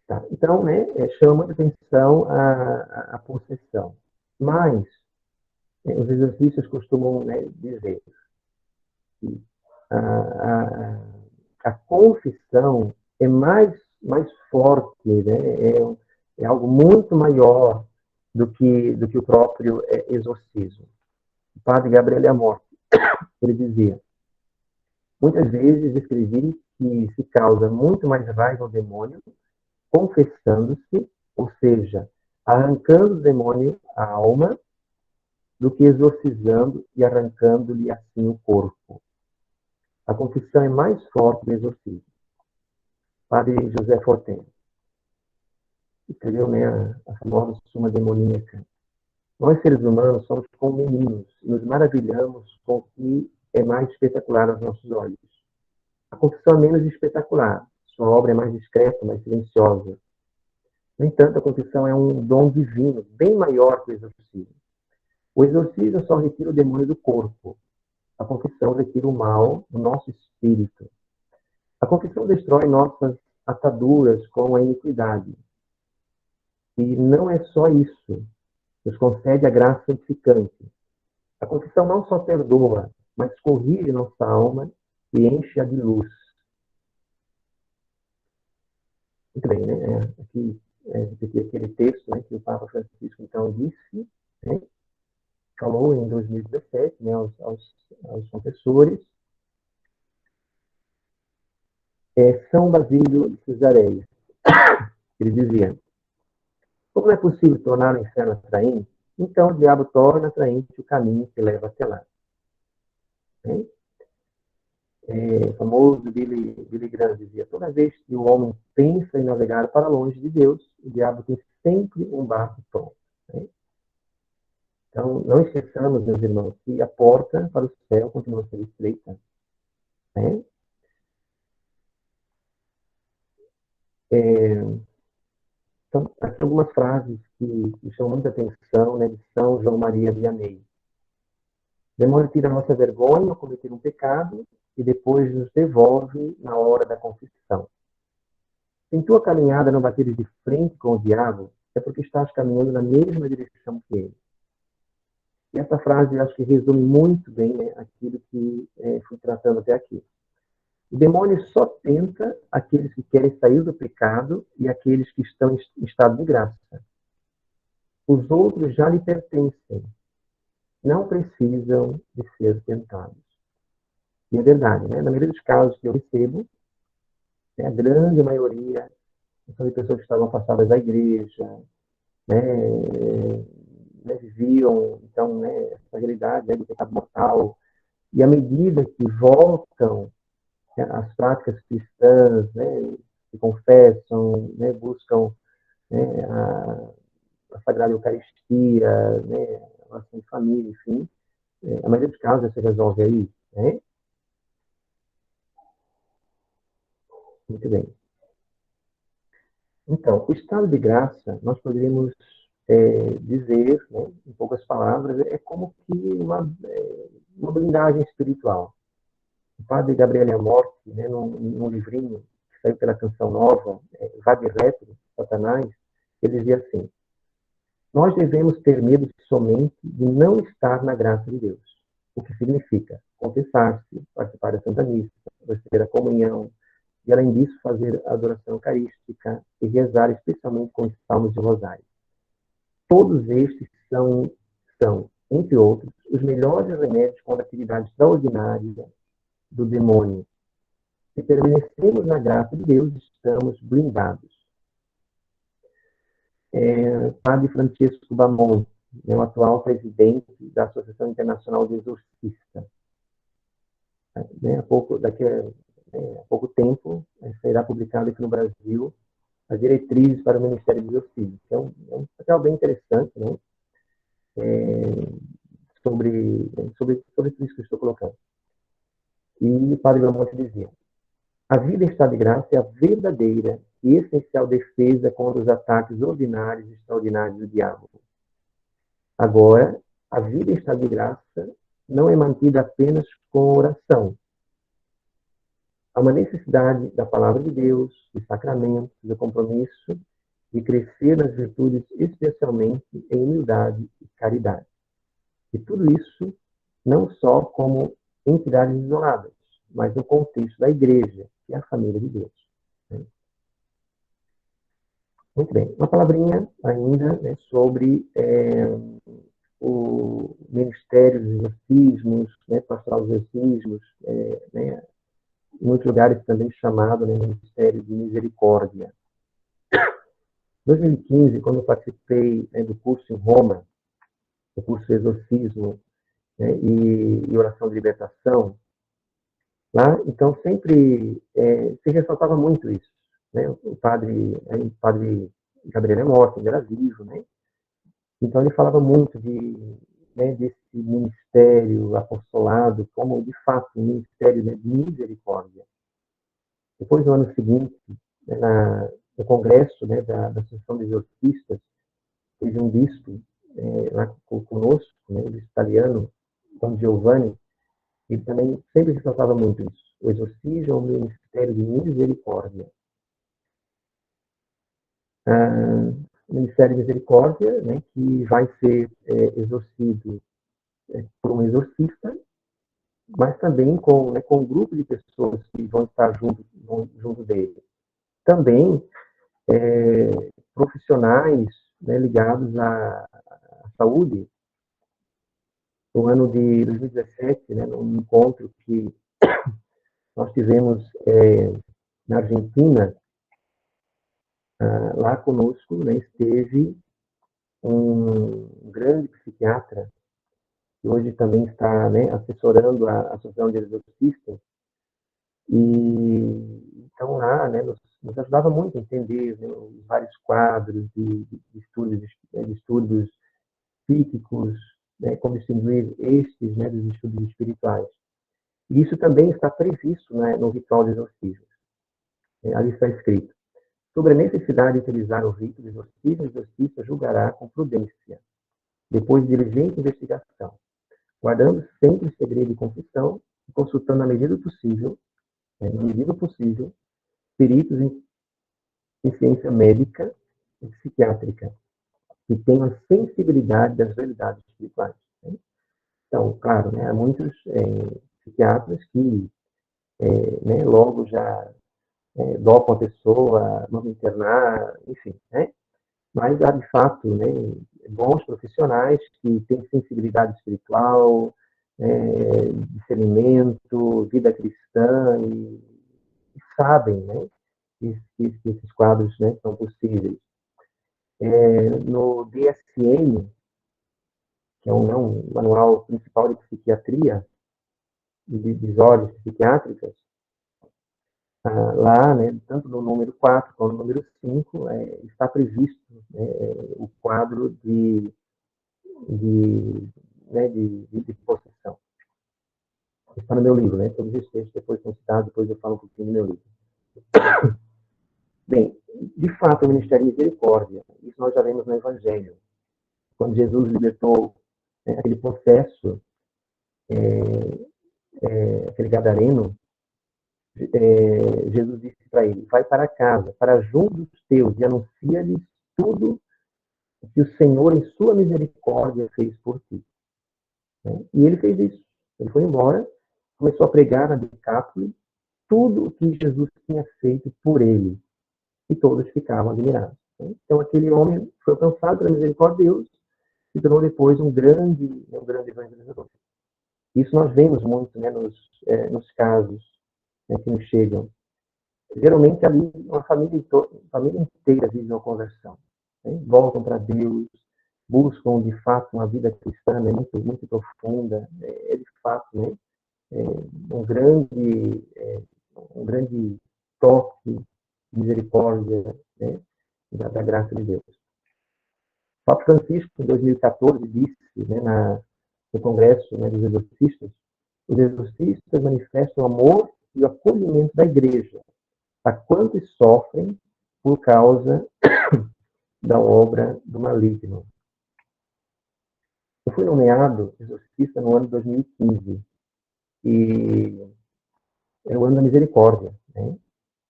Tá? Então, né, chama a atenção a possessão. Mas os exorcistas costumam, né, dizer que a confissão é mais forte, né, é algo muito maior do que o próprio exorcismo. O padre Gabriel Amorth, ele dizia, muitas vezes escrevi que se causa muito mais raiva ao demônio confessando-se, ou seja, arrancando o demônio a alma, do que exorcizando e arrancando-lhe assim o corpo. A confissão é mais forte do exorcismo. Padre José Forten escreveu, né, a famosa Suma Demoníaca. Nós, seres humanos, somos como meninos e nos maravilhamos com o que é mais espetacular aos nossos olhos. A confissão é menos espetacular. Sua obra é mais discreta, mais silenciosa. No entanto, a confissão é um dom divino, bem maior que o exorcismo. O exorcismo só retira o demônio do corpo. A confissão retira o mal do nosso espírito. A confissão destrói nossas ataduras com a iniquidade. E não é só isso. Nos concede a graça santificante. A confissão não só perdoa, mas corrige nossa alma e enche-a de luz. Muito bem, né? Aqui, aquele texto, né, que o Papa Francisco, então, disse, né, falou em 2017, né, aos confessores, São Basílio de Cesareia. Ele dizia, como é possível tornar o inferno atraente? Então o diabo torna atraente o caminho que leva até lá. O famoso Billy Graham dizia, toda vez que o homem pensa em navegar para longe de Deus, o diabo tem sempre um barco pronto. Né? Então, não esqueçamos, meus irmãos, que a porta para o céu continua sendo estreita. Né? Então, aqui algumas frases que chamam muita atenção, né, de São João Maria Vianney. O demônio tira a nossa vergonha ao cometer um pecado e depois nos devolve na hora da confissão. Se em tua caminhada não bateres de frente com o diabo, é porque estás caminhando na mesma direção que ele. E essa frase, eu acho que resume muito bem, né, aquilo que fui tratando até aqui. O demônio só tenta aqueles que querem sair do pecado e aqueles que estão em estado de graça. Os outros já lhe pertencem. Não precisam de ser tentados. E é verdade, né? Na maioria dos casos que eu recebo, né, a grande maioria são de pessoas que estavam afastadas da igreja, né, viviam, então, né, essa realidade, né, do pecado mortal. E à medida que voltam, né, as práticas cristãs, né, se confessam, né, buscam, né, a Sagrada Eucaristia, né, a relação de família, enfim, a maioria dos casos se resolve aí, né? Muito bem. Então, o estado de graça, nós poderíamos dizer, né, em poucas palavras, é como que uma blindagem espiritual. O padre Gabriel Amorth, né, num livrinho que saiu pela Canção Nova, Vade Retro, Satanás, ele dizia assim, nós devemos ter medo somente de não estar na graça de Deus, o que significa confessar-se, participar da Santa Missa, receber a comunhão, e, além disso, fazer a adoração eucarística e rezar especialmente com os salmos de rosário. Todos estes são, entre outros, os melhores remédios contra a atividade extraordinária do demônio. Se permanecemos na graça de Deus, estamos blindados. Padre Francesco Bamon, o atual presidente da Associação Internacional de Exorcistas. Há pouco tempo, será publicado aqui no Brasil as diretrizes para o Ministério do Exorcismo. Então, é um material bem interessante, né? Sobre tudo isso que eu estou colocando. E o Padre Bamon dizia: a vida em estado de graça é a verdadeira e essencial defesa contra os ataques ordinários e extraordinários do diabo. Agora, a vida em estado de graça não é mantida apenas com oração. Há uma necessidade da palavra de Deus, de sacramentos, do compromisso, de crescer nas virtudes, especialmente em humildade e caridade. E tudo isso não só como entidades isoladas, mas no contexto da igreja, que é a família de Deus. Muito bem, uma palavrinha ainda, né, sobre o Ministério dos Exorcismos, né, Pastoral dos Exorcismos, né, em muitos lugares também chamado, né, Ministério de Misericórdia. Em 2015, quando eu participei, né, do curso em Roma, o curso de Exorcismo, né, e Oração de Libertação, lá, então, sempre se ressaltava muito isso. Né? O padre Gabriel é morto, ele era vivo, né? Então, ele falava muito desse ministério apostolado como, de fato, um ministério, né, de misericórdia. Depois, no ano seguinte, né, no congresso, né, da Associação de Exorcistas, teve um bispo lá conosco, né, o bispo italiano, Don Giovanni, ele também sempre ressaltava muito isso. O exorcismo é um ministério de misericórdia. O Ministério de Misericórdia, né, que vai ser exorcido por um exorcista, mas também com um grupo de pessoas que vão estar junto dele. Também profissionais, né, ligados à saúde. No ano de 2017, né, num encontro que nós tivemos na Argentina, lá conosco, né, esteve um grande psiquiatra, que hoje também está, né, assessorando a Associação de Exorcistas, e então lá, né, nos ajudava muito a entender, né, os vários quadros de estudos psíquicos, né, como distinguir estes, né, dos estudos espirituais. E isso também está previsto, né, no ritual de exorcismo. Ali está escrito: sobre a necessidade de utilizar o rito de exorcismo, o exorcista julgará com prudência, depois de diligente investigação, guardando sempre o segredo de confissão e consultando na medida possível, peritos em ciência médica e psiquiátrica, que tenham a sensibilidade das realidades espirituais. Né? Então, claro, né, há muitos psiquiatras que né, logo já dopam a pessoa, mandam internar, enfim, né? Mas há, de fato, né, bons profissionais que têm sensibilidade espiritual, discernimento, vida cristã, e sabem, né, que esses quadros, né, são possíveis. No DSM, que é um manual principal de psiquiatria e de desordens psiquiátricas, lá, né, tanto no número 4 quanto no número 5, está previsto, né, o quadro de possessão. Está no meu livro, né? Todos os textos depois são citados, depois eu falo um pouquinho do meu livro. Bem, de fato, o Ministério de Misericórdia, isso nós já vemos no Evangelho. Quando Jesus libertou aquele processo, aquele gadareno, Jesus disse para ele: vai para casa, para junto dos teus, e anuncia-lhes tudo o que o Senhor, em sua misericórdia, fez por ti. E ele fez isso. Ele foi embora, começou a pregar na Decápole tudo o que Jesus tinha feito por ele. E todos ficavam admirados. Então, aquele homem foi alcançado pela misericórdia de Deus, se tornou depois um grande evangelizador. Isso nós vemos muito, né, nos casos, né, que nos chegam. Geralmente, ali, uma família inteira vive uma conversão. Né? Voltam para Deus, buscam, de fato, uma vida cristã, né, muito, muito profunda. De fato, né, um grande toque de misericórdia, né, da graça de Deus. O Papa Francisco, em 2014, disse, né, no Congresso, né, dos Exorcistas, os exorcistas manifestam o amor e o acolhimento da Igreja a quantos sofrem por causa da obra do maligno. Eu fui nomeado exorcista no ano de 2015 e é o ano da misericórdia, né?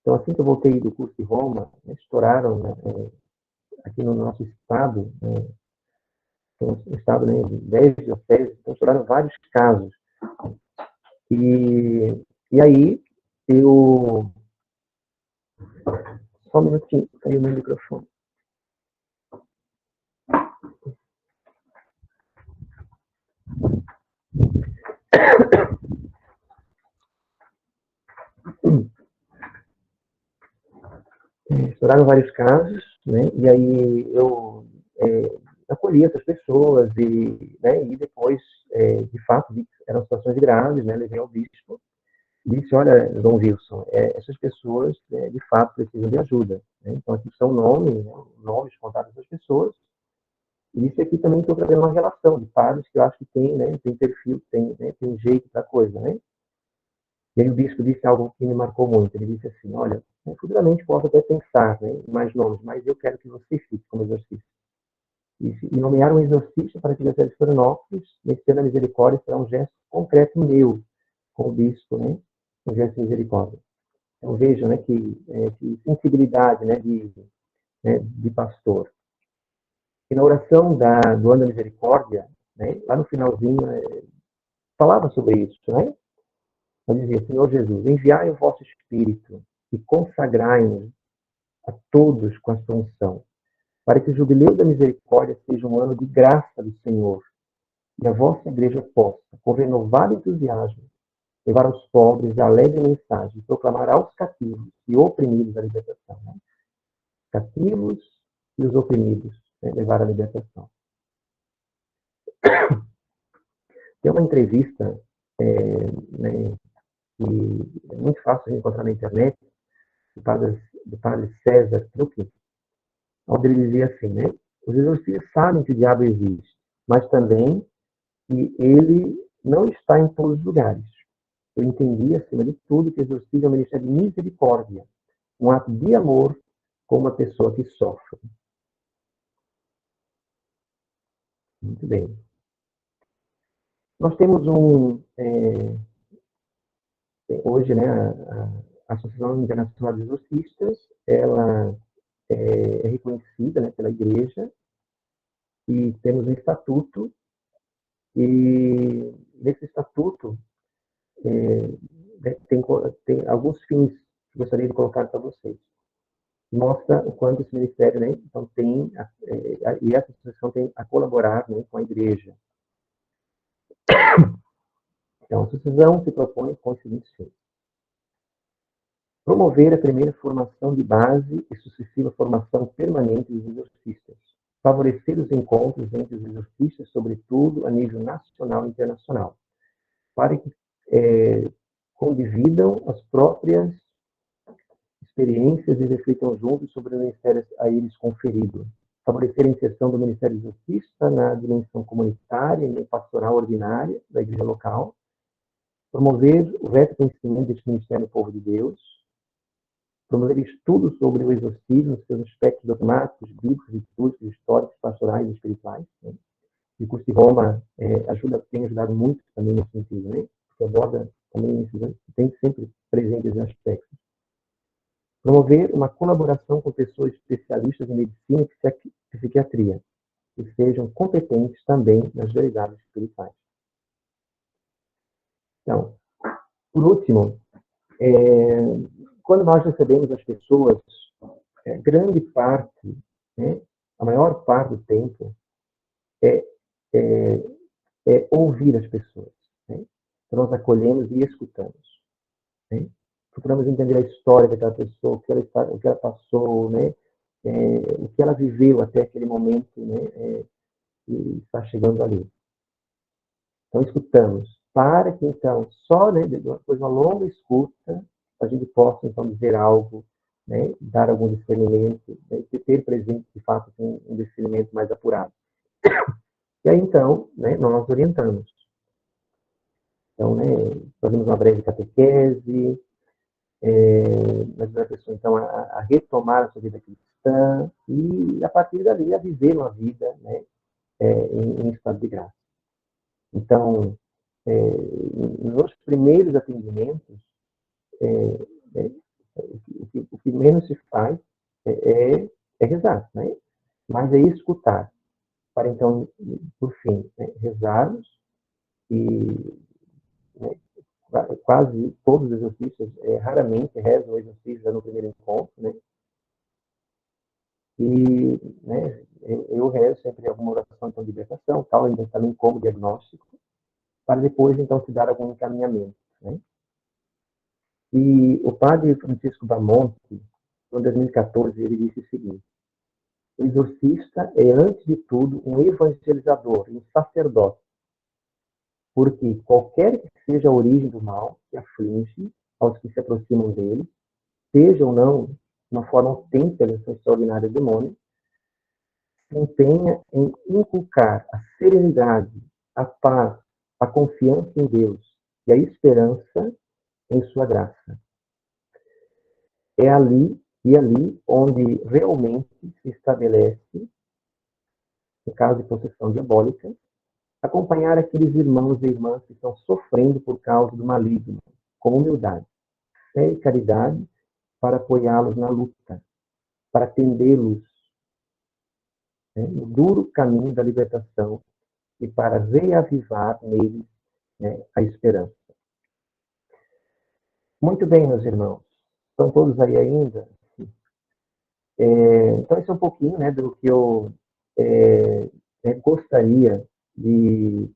Então, assim que eu voltei do curso de Roma, né, estouraram, né, aqui no nosso estado, né, um estado, né, de 10 dioceses, então estouraram vários casos. E aí, eu... Só um minutinho, caiu meu microfone. Estouraram vários casos, né? E aí eu acolhi essas pessoas e depois, de fato, eram situações graves, né? Levei ao bispo e disse, olha, Dom Wilson, essas pessoas, de fato, precisam de ajuda. Né? Então, aqui são nomes, né? Nomes contados dessas pessoas. E isso aqui também estou trazendo uma relação de padres que eu acho que tem, né? Tem perfil, tem jeito da coisa, né? E aí o bispo disse algo que me marcou muito. Ele disse assim, olha, futuramente posso até pensar, né, em mais nomes, mas eu quero que você fique como exorcista. E nomearam um exorcista para a Diocese de Florianópolis. Nesse ano a misericórdia será um gesto concreto meu, com o bispo, né, um gesto de misericórdia. Então vejam, né, que sensibilidade, né, de pastor. E na oração do ano da misericórdia, né, lá no finalzinho, falava sobre isso, né? Eu dizia, Senhor Jesus, enviai o vosso Espírito e consagrai-nos a todos com a sua unção, para que o jubileu da misericórdia seja um ano de graça do Senhor e a vossa igreja possa, com renovado entusiasmo, levar aos pobres a alegre mensagem, proclamar aos cativos e oprimidos a libertação. Né? Cativos e os oprimidos, né? Levar a libertação. Tem uma entrevista, né, que é muito fácil de encontrar na internet, do padre César Trucchi, onde ele dizia assim, né? Os exorcistas sabem que o diabo existe, mas também que ele não está em todos os lugares. Eu entendi, acima de tudo, que o exorcismo é um ministério de misericórdia, um ato de amor com uma pessoa que sofre. Muito bem. Nós temos hoje, né, a Associação Internacional de Exorcistas, ela é reconhecida, né, pela Igreja, e temos um estatuto, e nesse estatuto tem alguns fins que gostaria de colocar para vocês. Mostra o quanto esse ministério, né, então e essa associação tem a colaborar, né, com a Igreja. Então, a associação se propõe com os seguintes fins: promover a primeira formação de base e sucessiva formação permanente dos exorcistas. Favorecer os encontros entre os exorcistas, sobretudo a nível nacional e internacional, para que condividam as próprias experiências e reflitam juntos sobre o ministério a eles conferido. Favorecer a inserção do ministério exorcista na dimensão comunitária e pastoral ordinária da igreja local. Promover o reto conhecimento deste ministério no povo de Deus. Promover estudos sobre o exorcismo, seus aspectos dogmáticos, bíblicos, litúrgicos, históricos, pastorais e espirituais. Né? E o curso de Roma tem ajudado muito também nesse sentido, né? Porque aborda também tem sempre presentes esses aspectos. Promover uma colaboração com pessoas especialistas em medicina e psiquiatria, que sejam competentes também nas realidades espirituais. Então, por último, quando nós recebemos as pessoas, grande parte, né, a maior parte do tempo, é, é, é ouvir as pessoas. Né? Então, nós acolhemos e escutamos. Né? Procuramos entender a história daquela pessoa, o que ela passou, né? O que ela viveu até aquele momento, né? E está chegando ali. Então, escutamos, para que, então, só, né, depois de uma longa escuta, a gente possa, então, dizer algo, né, dar algum discernimento, né, ter presente, de fato, um discernimento mais apurado. E aí, então, né, nós orientamos. Então, né, fazemos uma breve catequese, nós ajudamos a pessoa, então, a retomar a sua vida cristã e, a partir dali, a viver uma vida, né, em estado de graça. Então, nos primeiros atendimentos, o que menos se faz é rezar, né? Mas é escutar, para então, por fim, né, rezarmos e, né, quase todos os exercícios, raramente rezam o exercício já no primeiro encontro, né? E, né, eu rezo sempre alguma oração então, de libertação, tal, ainda também como diagnóstico, para depois, então, se dar algum encaminhamento, né? E o padre Francisco Bamonte, em 2014, ele disse o seguinte: o exorcista é, antes de tudo, um evangelizador, um sacerdote, porque qualquer que seja a origem do mal que aflige aos que se aproximam dele, seja ou não uma forma autêntica dessa extraordinária demônio, se empenha em inculcar a serenidade, a paz, a confiança em Deus e a esperança em sua graça. É ali onde realmente se estabelece, no caso de possessão diabólica, acompanhar aqueles irmãos e irmãs que estão sofrendo por causa do maligno, com humildade, fé e caridade, para apoiá-los na luta, para atendê-los, né, no duro caminho da libertação e para reavivar neles, né, a esperança. Muito bem, meus irmãos. Estão todos aí ainda? Então, esse é um pouquinho, né, do que eu gostaria de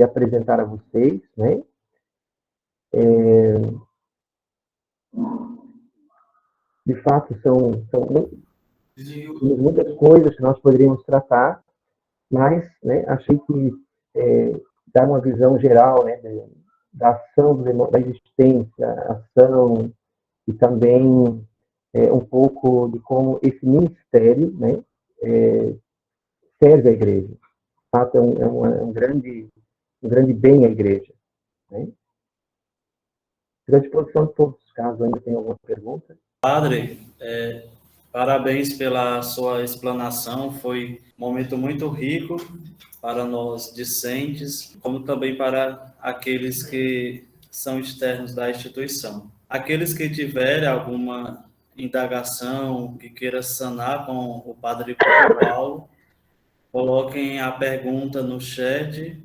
apresentar a vocês, né? De fato, são muitas coisas que nós poderíamos tratar, mas, né, achei que dar uma visão geral, né, da ação, da existência, ação, e também um pouco de como esse ministério, né, serve à igreja. De fato, é um grande bem à igreja. Né? Estou à disposição de todos os casos, ainda tem alguma pergunta. Padre, parabéns pela sua explanação, foi um momento muito rico para nós discentes, como também para aqueles que são externos da instituição. Aqueles que tiverem alguma indagação, que queira sanar com o Padre Paulo, coloquem a pergunta no chat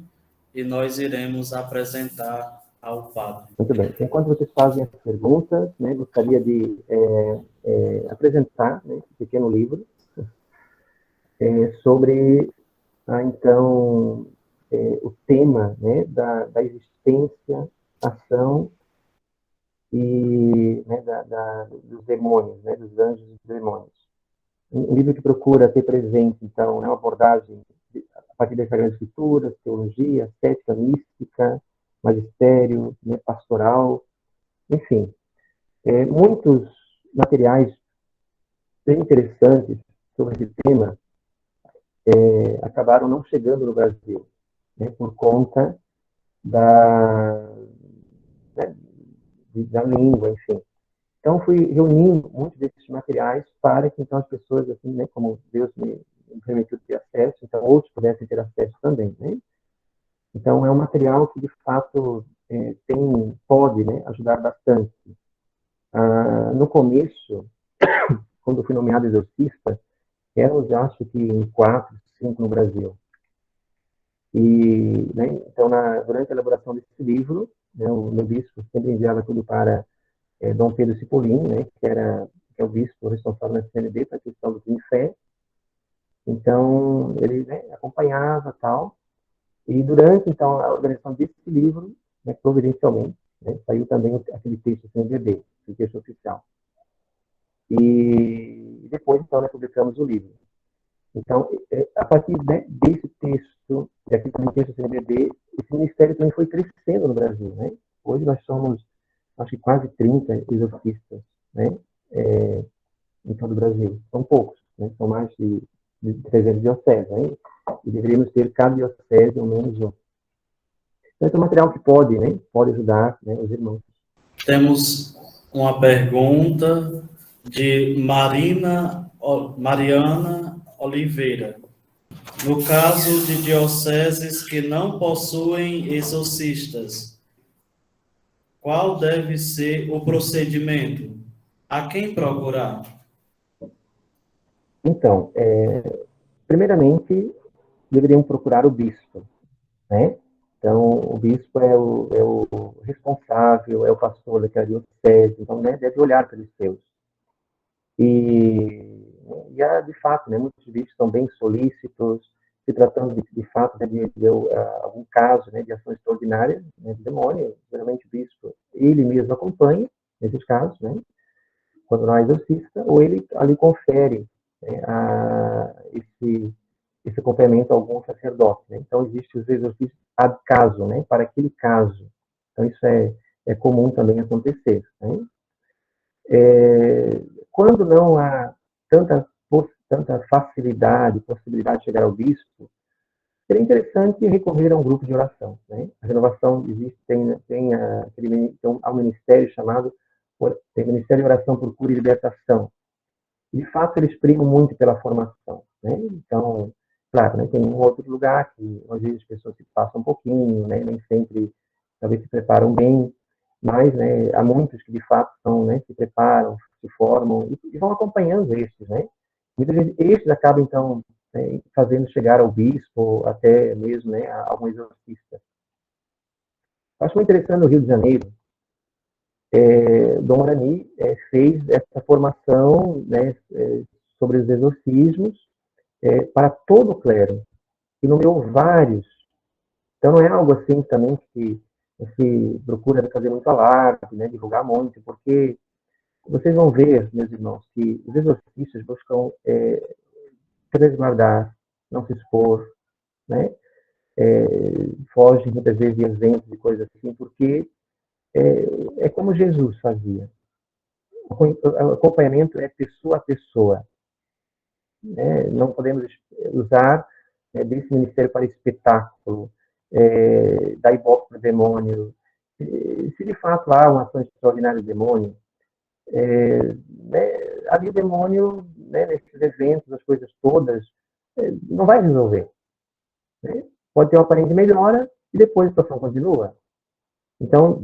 e nós iremos apresentar ao Padre. Muito bem. Enquanto vocês fazem as perguntas, né, gostaria de apresentar, né, esse pequeno livro sobre, então, o tema, né, da existência, ação e, né, dos demônios, né, dos anjos e dos demônios. Um livro que procura ter presente, então, né, uma abordagem a partir das Sagradas Escrituras, teologia, estética, mística, magistério, né, pastoral, enfim. Muitos materiais bem interessantes sobre esse tema acabaram não chegando no Brasil, né, por conta né, da língua, enfim. Então, fui reunindo muitos desses materiais para que, então, as pessoas, assim, né, como Deus me permitiu ter acesso, então, outros pudessem ter acesso também, né? Então, é um material que, de fato, pode, né, ajudar bastante. No começo, quando fui nomeado exorcista, éramos, acho que, em 4, 5 no Brasil. E, né, então, durante a elaboração desse livro, né, o meu bispo sempre enviava tudo para Dom Pedro Cipollini, né, que é o bispo responsável na CNB para a questão do crime de fé. Então, ele, né, acompanhava tal. E durante, então, a organização desse livro, né, providencialmente, né, saiu também aquele texto CNBB, o texto oficial. E depois, então, nós publicamos o livro. Então, a partir desse texto, daqui também texto CNBB, esse ministério também foi crescendo no Brasil, né? Hoje nós somos, acho que quase 30 exorcistas, né? Em todo o Brasil. São poucos, né? São mais de 300 dioceses, né? E deveríamos ter cada diocese ao menos um. Então, esse é um material que pode, né? Pode ajudar, né, os irmãos. Temos uma pergunta de Mariana Oliveira. No caso de dioceses que não possuem exorcistas, qual deve ser o procedimento? A quem procurar? Então, primeiramente, deveriam procurar o bispo, né? Então, o bispo é o responsável, é o pastor daquela diocese, então, né, deve olhar pelos seus. De fato, né, muitos bispos são bem solícitos, se tratando de fato de algum caso, né, de ação extraordinária, né, de demônio, geralmente o bispo, ele mesmo acompanha, nesses casos, né, quando não há exorcista, ou ele ali confere, né, esse acompanhamento a algum sacerdote, né? Então, existem os exorcistas ad caso, né, para aquele caso. Então, isso é comum também acontecer, né? Quando não há tanta facilidade, possibilidade de chegar ao bispo, seria interessante recorrer a um grupo de oração, né? A renovação existe, tem um ministério chamado Ministério de Oração por Cura e Libertação. E, de fato, eles primam muito pela formação, né? Então, claro, né, tem um outro lugar que, às vezes, as pessoas se passam um pouquinho, né? Nem sempre, talvez, se preparam bem, mas, né, há muitos que, de fato, né, se preparam, se formam e vão acompanhando estes, né? Muitas vezes, estes acabam, então, né, fazendo chegar ao bispo, até mesmo, né, a algum exorcista. Acho muito interessante no Rio de Janeiro, Dom Arani fez essa formação, né, sobre os exorcismos para todo o clero, e nomeou vários. Então, não é algo assim também que se procura fazer muito alarde, né, divulgar muito, porque vocês vão ver, meus irmãos, que os exorcistas buscam resguardar, não se expor, né, fogem muitas vezes de eventos e coisas assim, porque é como Jesus fazia. O acompanhamento é pessoa a pessoa. Né? Não podemos usar desse ministério para espetáculo, dar ibope para o demônio. Se de fato há uma ação extraordinária do demônio, ali o demônio, né, nesses eventos, as coisas todas, não vai resolver. Né? Pode ter uma aparente melhora e depois a situação continua. Então,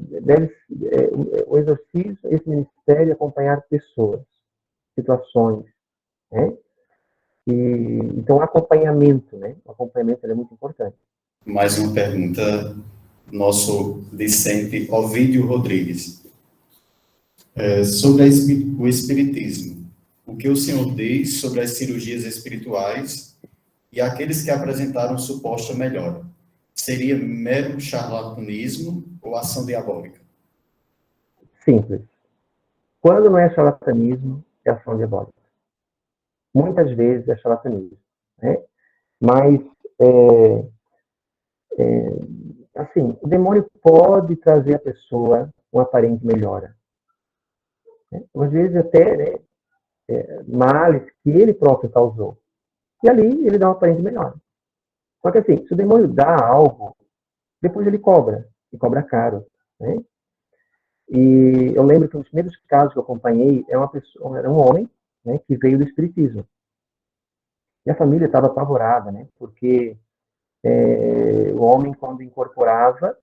o exorcismo, esse ministério, acompanhar pessoas, situações, né? Então, o acompanhamento, né? O acompanhamento é muito importante. Mais uma pergunta, nosso discente Ovídio Rodrigues. Sobre o espiritismo, o que o senhor diz sobre as cirurgias espirituais e aqueles que apresentaram suposta melhora? Seria mero charlatanismo ou ação diabólica? Simples. Quando não é charlatanismo, é ação diabólica. Muitas vezes é charlatanismo, né? Mas, assim, o demônio pode trazer à pessoa uma aparente melhora. Né? Às vezes até, né, males que ele próprio causou. E ali ele dá uma aparente melhora. Só que assim, se o demônio dá algo, depois ele cobra, e cobra caro, né? E eu lembro que um dos primeiros casos que eu acompanhei era um homem, né, que veio do espiritismo. E a família estava apavorada, né? Porque o homem, quando incorporava,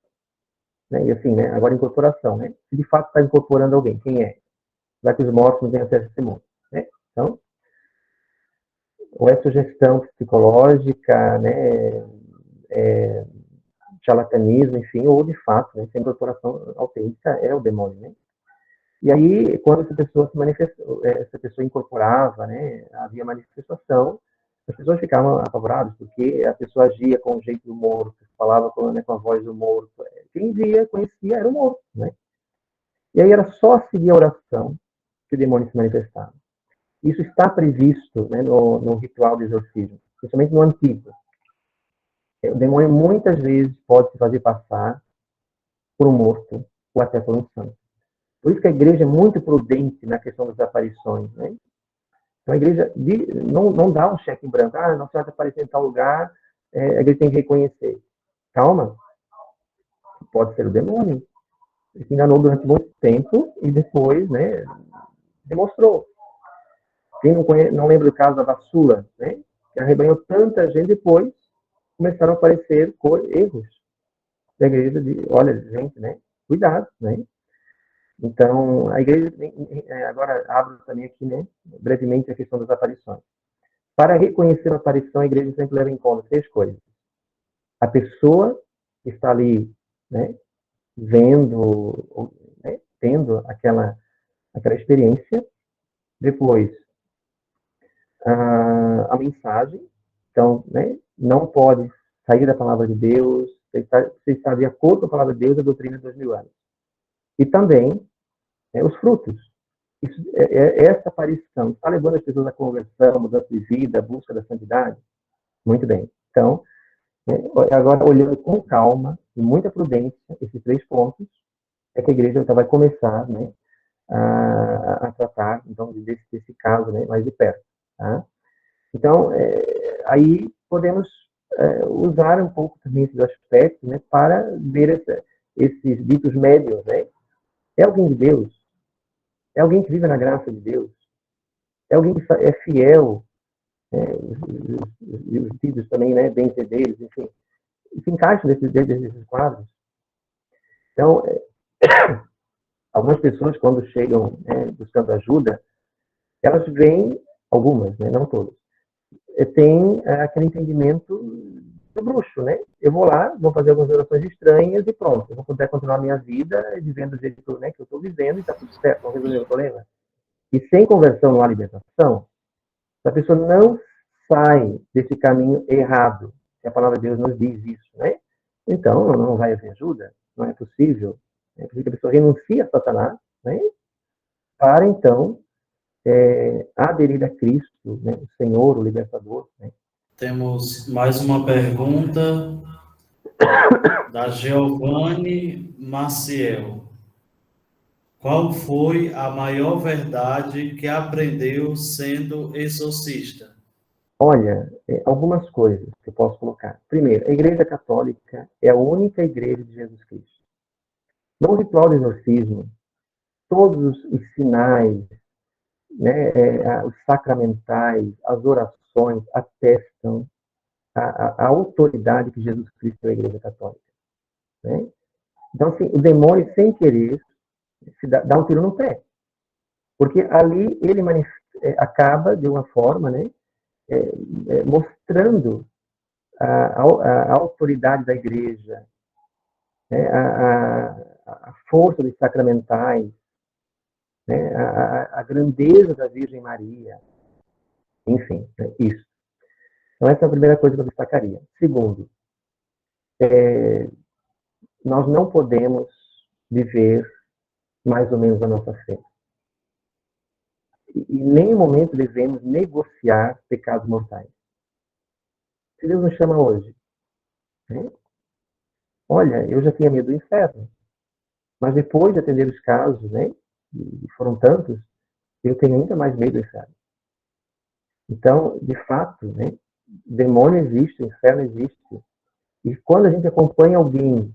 né, e assim, né, agora incorporação, né? Se de fato está incorporando alguém, quem é? Já que os mortos não têm acesso a esse mundo, né? Então, ou é sugestão psicológica, né? Charlatanismo, enfim, ou de fato, né, se a incorporação autêntica é o demônio, né? E aí, quando essa pessoa se manifestou, essa pessoa incorporava, né, havia manifestação, as pessoas ficavam apavoradas, porque a pessoa agia com o jeito do morto, falava com, né, com a voz do morto. Quem via, conhecia, era o morto, né? E aí era só seguir a oração que o demônio se manifestava. Isso está previsto, né, no ritual de exorcismo, principalmente no antigo. O demônio muitas vezes pode se fazer passar por um morto ou até por um santo. Por isso que a igreja é muito prudente na questão das aparições, né? Então a igreja não dá um cheque em branco. Ah, Nossa Senhora está aparecendo em tal lugar, a igreja tem que reconhecer. Calma, pode ser o demônio. Ele se enganou durante muito tempo e depois, né, demonstrou. Quem não lembra do caso da Vassula, né, que arrebanhou tanta gente, depois começaram a aparecer erros da igreja de, olha, gente, né, cuidado, né. Então, a igreja, agora abro também aqui, né, brevemente a questão das aparições. Para reconhecer a aparição, a igreja sempre leva em conta 3 coisas. A pessoa que está ali, né, vendo, né, tendo aquela experiência. Depois, a mensagem. Então, né, não pode sair da palavra de Deus, você está de acordo com a palavra de Deus, a doutrina de 2000 anos. E também, os frutos. Essa aparição está levando as pessoas à conversão, mudança de vida, a busca da santidade? Muito bem. Então, agora, olhando com calma e muita prudência esses 3 pontos, é que a igreja vai começar, né, a tratar, então, desse caso, né, mais de perto. Tá? Então, aí podemos usar um pouco também esses aspectos, né, para ver esses ditos médios, né? É alguém de Deus? É alguém que vive na graça de Deus? É alguém que é fiel? Os ditos também, né, bem-sucedidos, enfim, se encaixam desses quadros. Então, algumas pessoas, quando chegam, né, buscando ajuda, elas veem, algumas, né, não todas, tem aquele entendimento do bruxo, né? Eu vou lá, vou fazer algumas orações estranhas e pronto, eu vou poder continuar a minha vida vivendo do jeito, né, que eu estou vivendo e está tudo certo, vou resolver o problema. E sem conversão não há libertação, a pessoa não sai desse caminho errado, que a palavra de Deus nos diz isso, né? Então, não vai haver ajuda, não é possível. É preciso que a pessoa renuncie a Satanás, né? Para então aderir a Cristo, né? O Senhor, o Libertador, né? Temos mais uma pergunta da Giovanni Maciel. Qual foi a maior verdade que aprendeu sendo exorcista? Olha, algumas coisas que eu posso colocar. Primeiro, a Igreja Católica é a única igreja de Jesus Cristo. No ritual de exorcismo, todos os sinais, né, os sacramentais, as orações atestam a autoridade que Jesus Cristo é a Igreja Católica. Né? Então, assim, o demônio, sem querer, se dá um tiro no pé. Porque ali ele acaba, de uma forma, né, mostrando a autoridade da Igreja, né, a força dos sacramentais, né, a grandeza da Virgem Maria. Enfim, né, isso. Então, essa é a primeira coisa que eu destacaria. Segundo, nós não podemos viver mais ou menos a nossa fé. E em nenhum momento devemos negociar pecados mortais. Se Deus nos chama hoje, né? Olha, eu já tinha medo do inferno, mas depois de atender os casos, né, e foram tantos, eu tenho ainda mais medo do inferno. Então, de fato, né, demônio existe, inferno existe. E quando a gente acompanha alguém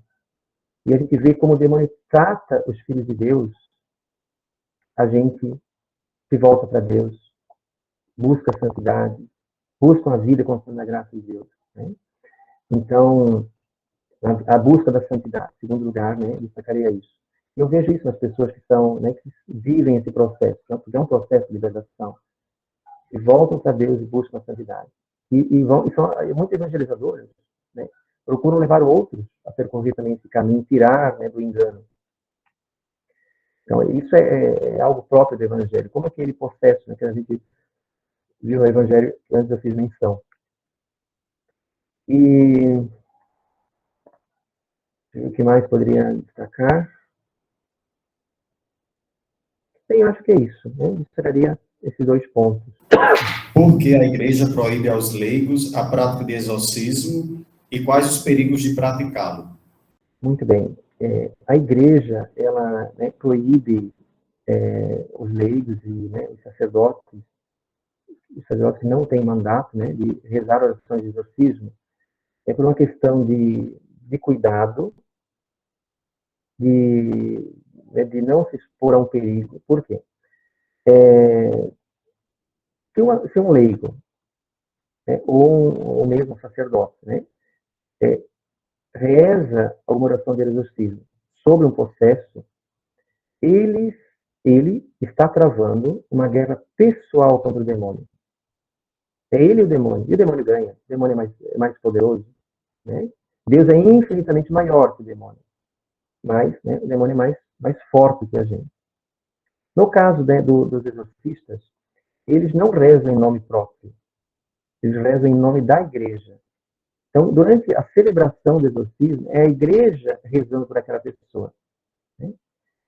e a gente vê como o demônio trata os filhos de Deus, a gente se volta para Deus, busca a santidade, busca uma vida conforme a graça de Deus. Né? Então, a busca da santidade, em segundo lugar, né, destacaria isso. Eu vejo isso nas pessoas que são, né, que vivem esse processo, porque é um processo de libertação, e voltam para Deus e buscam a santidade. E são muito evangelizadoras, né, procuram levar outros a percorrer também esse caminho, tirar, né, do engano. Então, isso é algo próprio do Evangelho. Como aquele processo, né, que a gente viu no Evangelho que antes eu fiz menção. E o que mais poderia destacar? Eu acho que é isso. Né? Destacaria esses 2 pontos. Por que a igreja proíbe aos leigos a prática de exorcismo e quais os perigos de praticá-lo? Muito bem. A igreja, ela, né, proíbe os leigos e, né, os sacerdotes não têm mandato, né, de rezar orações de exorcismo, por uma questão de cuidado, né, de não se expor a um perigo. Por quê? Se um leigo, né, ou mesmo um sacerdote, né, reza uma oração de exorcismo sobre um processo, ele está travando uma guerra pessoal contra o demônio. É ele e o demônio. E o demônio ganha. O demônio é mais poderoso. Né? Deus é infinitamente maior que o demônio. Mas, né, o demônio é mais forte que a gente. No caso, né, dos exorcistas, eles não rezam em nome próprio. Eles rezam em nome da igreja. Então, durante a celebração do exorcismo, é a igreja rezando por aquela pessoa. Né?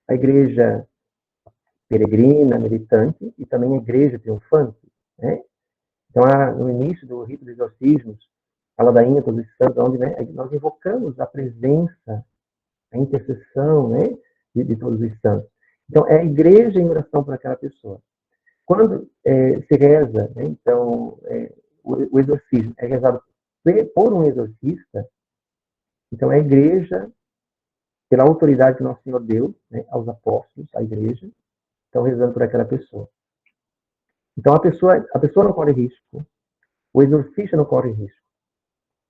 A igreja peregrina, militante, e também a igreja triunfante. Né? Então, no início do rito dos exorcismos, a ladainha todos os santos, onde, né, nós invocamos a presença, a intercessão, né, de todos os santos. Então, é a igreja em oração por aquela pessoa. Quando se reza, né, então, o exorcismo é rezado por um exorcista, então é a igreja, pela autoridade que nosso Senhor deu, né, aos apóstolos, à igreja, estão rezando por aquela pessoa. Então, a pessoa não corre risco, o exorcista não corre risco.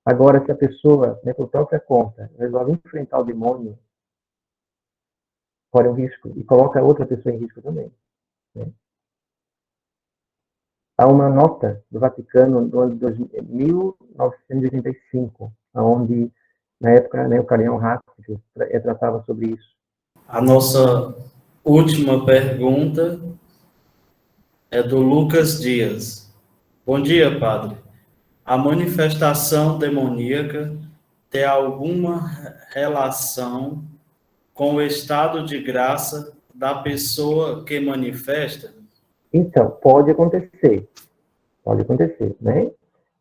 Agora, se a pessoa, né, por própria conta, resolve enfrentar o demônio, corre um risco e coloca outra pessoa em risco também. Né? Há uma nota do Vaticano no ano de 1985, onde, na época, né, o cardeal Ratzinger tratava sobre isso. A nossa última pergunta é do Lucas Dias. Bom dia, padre. A manifestação demoníaca tem alguma relação com o estado de graça da pessoa que manifesta? Então, pode acontecer, né?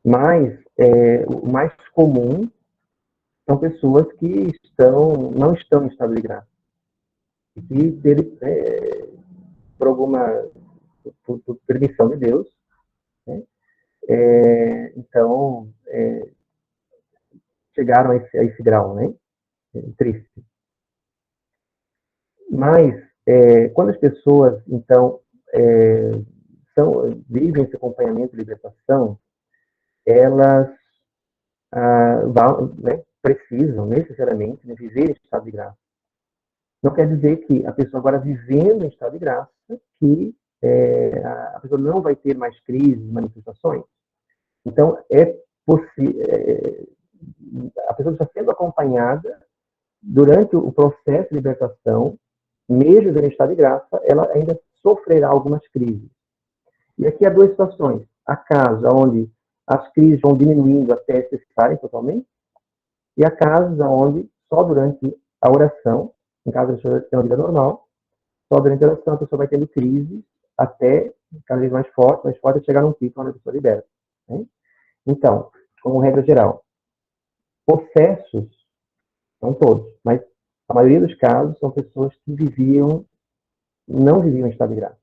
Mas o mais comum são pessoas que não estão em estado de graça. E que, por permissão de Deus, né? Então, chegaram a esse grau, né? Triste. Mas, quando as pessoas, então, vivem esse acompanhamento de libertação, elas né, precisam, necessariamente, né, viver em estado de graça. Não quer dizer que a pessoa agora vivendo em estado de graça, que a pessoa não vai ter mais crises, manifestações. Então, a pessoa está sendo acompanhada durante o processo de libertação, mesmo em estado de graça, ela ainda sofrerá algumas crises. E aqui há 2 situações. Há casos onde as crises vão diminuindo até cessarem totalmente, e há casos onde só durante a oração, em caso da pessoa ter uma vida normal, só durante a oração a pessoa vai tendo crise até cada vez mais forte, chegar num pico onde a pessoa liberta. Né? Então, como regra geral, processos são todos, mas a maioria dos casos são pessoas que não viviam em estado de graça.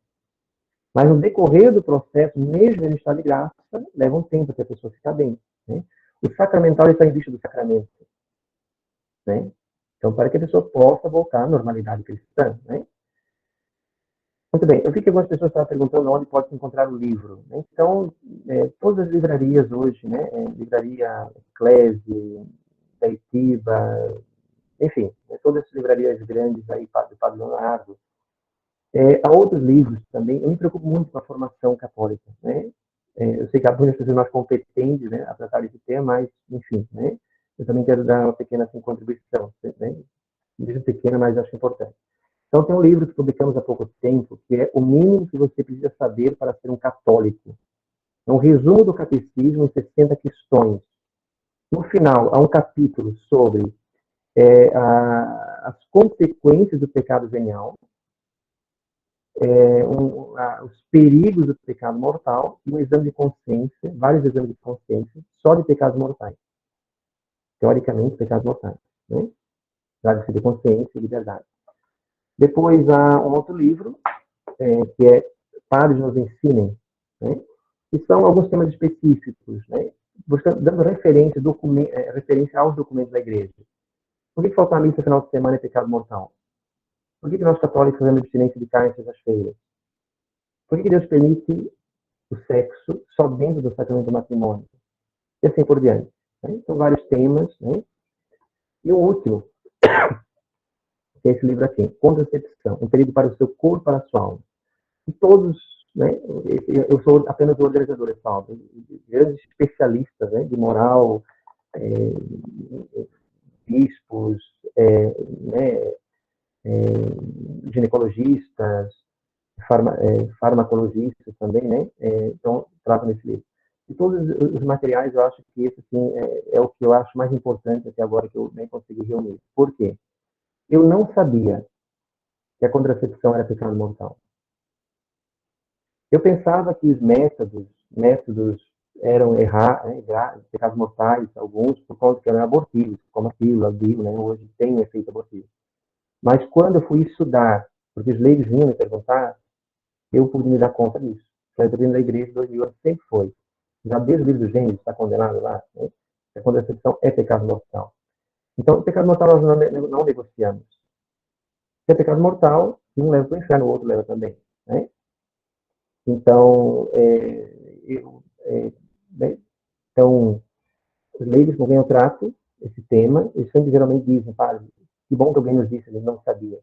Mas no decorrer do processo, mesmo em estado de graça, leva um tempo até a pessoa ficar bem. Né? O sacramental está em vista do sacramento. Né? Então, para que a pessoa possa voltar à normalidade cristã. Né? Muito bem, eu vi que algumas pessoas estavam perguntando onde pode se encontrar o livro. Né? Então, todas as livrarias hoje, né? Livraria Eclese, Daitiba, enfim, todas as livrarias grandes aí, do Padre Leonardo. Há outros livros também. Eu me preocupo muito com a formação católica. Né? Eu sei que há muitas pessoas mais competentes, né, a tratar desse tema, mas, enfim, né? Eu também quero dar uma pequena assim, contribuição. Né? Mesmo pequena, mas acho importante. Então, tem um livro que publicamos há pouco tempo, que é O Mínimo que Você Precisa Saber para Ser um Católico. É um resumo do catecismo em 60 questões. No final, há um capítulo sobre as consequências do pecado venial, os perigos do pecado mortal e um exame de consciência, vários exames de consciência, só de pecados mortais. Teoricamente, pecados mortais. Né? Exame de consciência e liberdade. Depois há um outro livro, que é Padres nos Ensinem, né? Que são alguns temas específicos, né? Dando referência aos documentos da igreja. Por que faltar a missa no final de semana é pecado mortal? Por que nós católicos fazemos abstinência de carne sextas-feiras? Por que Deus permite o sexo só dentro do sacramento do matrimônio? E assim por diante. Né? São vários temas. Né? E o último, que é esse livro aqui, Contracepção, um período para o seu corpo e para a sua alma. E todos, né, eu sou apenas o organizador dessa obra, grandes especialistas, né, de moral, bispos, né, ginecologistas, farmacologistas também, né, então tratam desse livro. E todos os materiais, eu acho que esse assim, é o que eu acho mais importante até agora, que eu nem consegui reunir. Por quê? Eu não sabia que a contracepção era pecado mortal. Eu pensava que os métodos eram pecados mortais, alguns, por causa que eram abortivos, como a pílula, né, hoje tem um efeito abortivo. Mas quando eu fui estudar, porque os leigos vinham me perguntar, eu pude me dar conta disso. A doutrina da igreja de 2000 anos sempre foi. Já desde o livro do Gênesis está condenado lá, né? A contracepção é pecado mortal. Então, o pecado mortal nós não negociamos. Se é pecado mortal, um leva para o inferno, o outro leva também. Né? Então, então, os leigos com quem eu trato esse tema, eles sempre geralmente dizem, padre, que bom que alguém nos disse, eles não sabiam.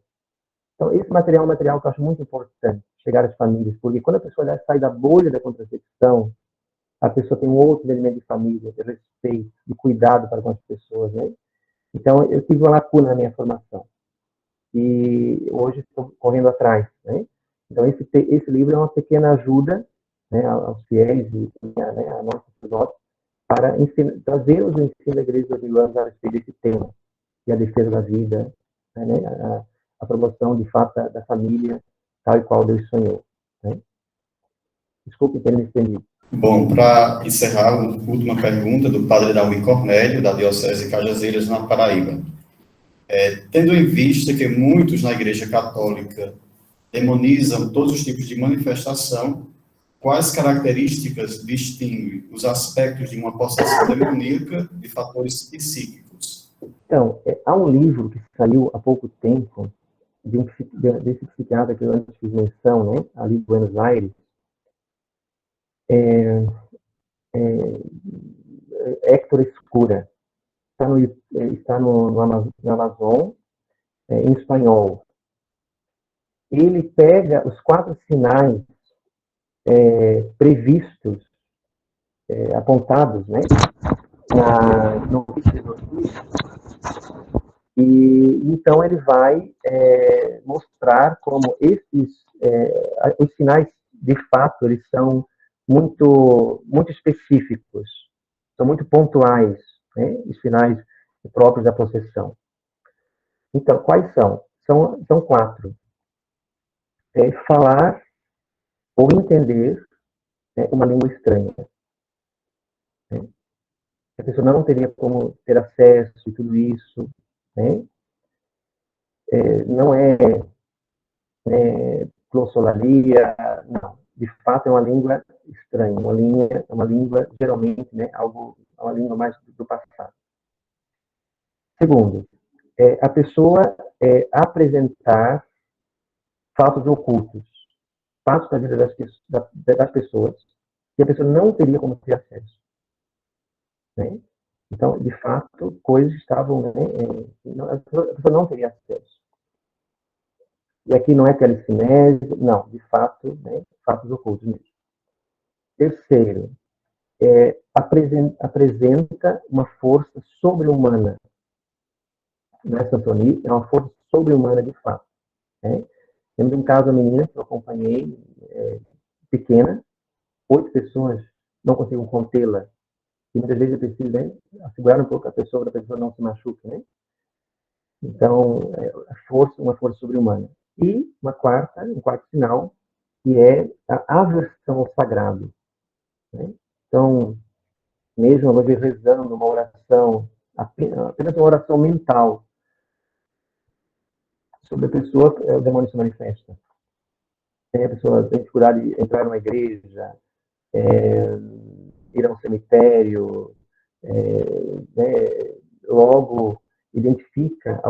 Então, esse material é um material que eu acho muito importante chegar às famílias, porque quando a pessoa sai da bolha da contracepção, a pessoa tem um outro elemento de família, de respeito, de cuidado para com as pessoas, né? Então, eu tive uma lacuna na minha formação. E hoje estou correndo atrás, né? Então, esse livro é uma pequena ajuda, né, aos fiéis e, né, a nós sacerdotes para trazer os ensinos da Igreja dos Anos a respeito desse tema, que é a defesa da vida, né, a promoção, de fato, da família, tal e qual Deus sonhou. Né? Desculpe ter me estendido. Bom, para encerrar, a última pergunta do padre Dalmi Cornélio, da Diocese de Cajazeiras, na Paraíba. Tendo em vista que muitos na Igreja Católica demonizam todos os tipos de manifestação, quais características distinguem os aspectos de uma possessão demoníaca de fatores psíquicos? Então, há um livro que saiu há pouco tempo, desse psiquiatra que eu antes fiz menção, né, ali de Buenos Aires, Héctor Escura. Está no Amazon, em espanhol. Ele pega os 4 sinais previstos, apontados, né, no e então ele vai mostrar como os sinais, de fato, eles são muito específicos, são muito pontuais, né, os sinais próprios da possessão. Então, quais são? São 4. Falar ou entender uma língua estranha. Né? A pessoa não teria como ter acesso a tudo isso. Né? Não é glossolalia, não. De fato, é uma língua estranha, uma língua geralmente, né, uma língua mais do passado. Segundo, a pessoa apresentar fatos ocultos, fatos da vida das pessoas, que a pessoa não teria como ter acesso. Né? Então, de fato, coisas estavam, né, a pessoa não teria acesso. E aqui não é telecinese, não, de fato, né, fatos ocultos mesmo. Terceiro, apresenta uma força sobre-humana. Não é santonia, é uma força sobre-humana de fato. né? Temos um caso da menina que eu acompanhei, pequena, 8 pessoas não conseguem contê-la. E muitas vezes é preciso, né, assegurar um pouco a pessoa para a pessoa não se machuque, né? Então, uma força sobre-humana. E um quarto sinal, que é a aversão ao sagrado, né? Então, mesmo uma vez rezando uma oração, apenas uma oração mental sobre a pessoa, o demônio se manifesta. A pessoa tem dificuldade de entrar numa igreja, ir a um cemitério, né, logo identifica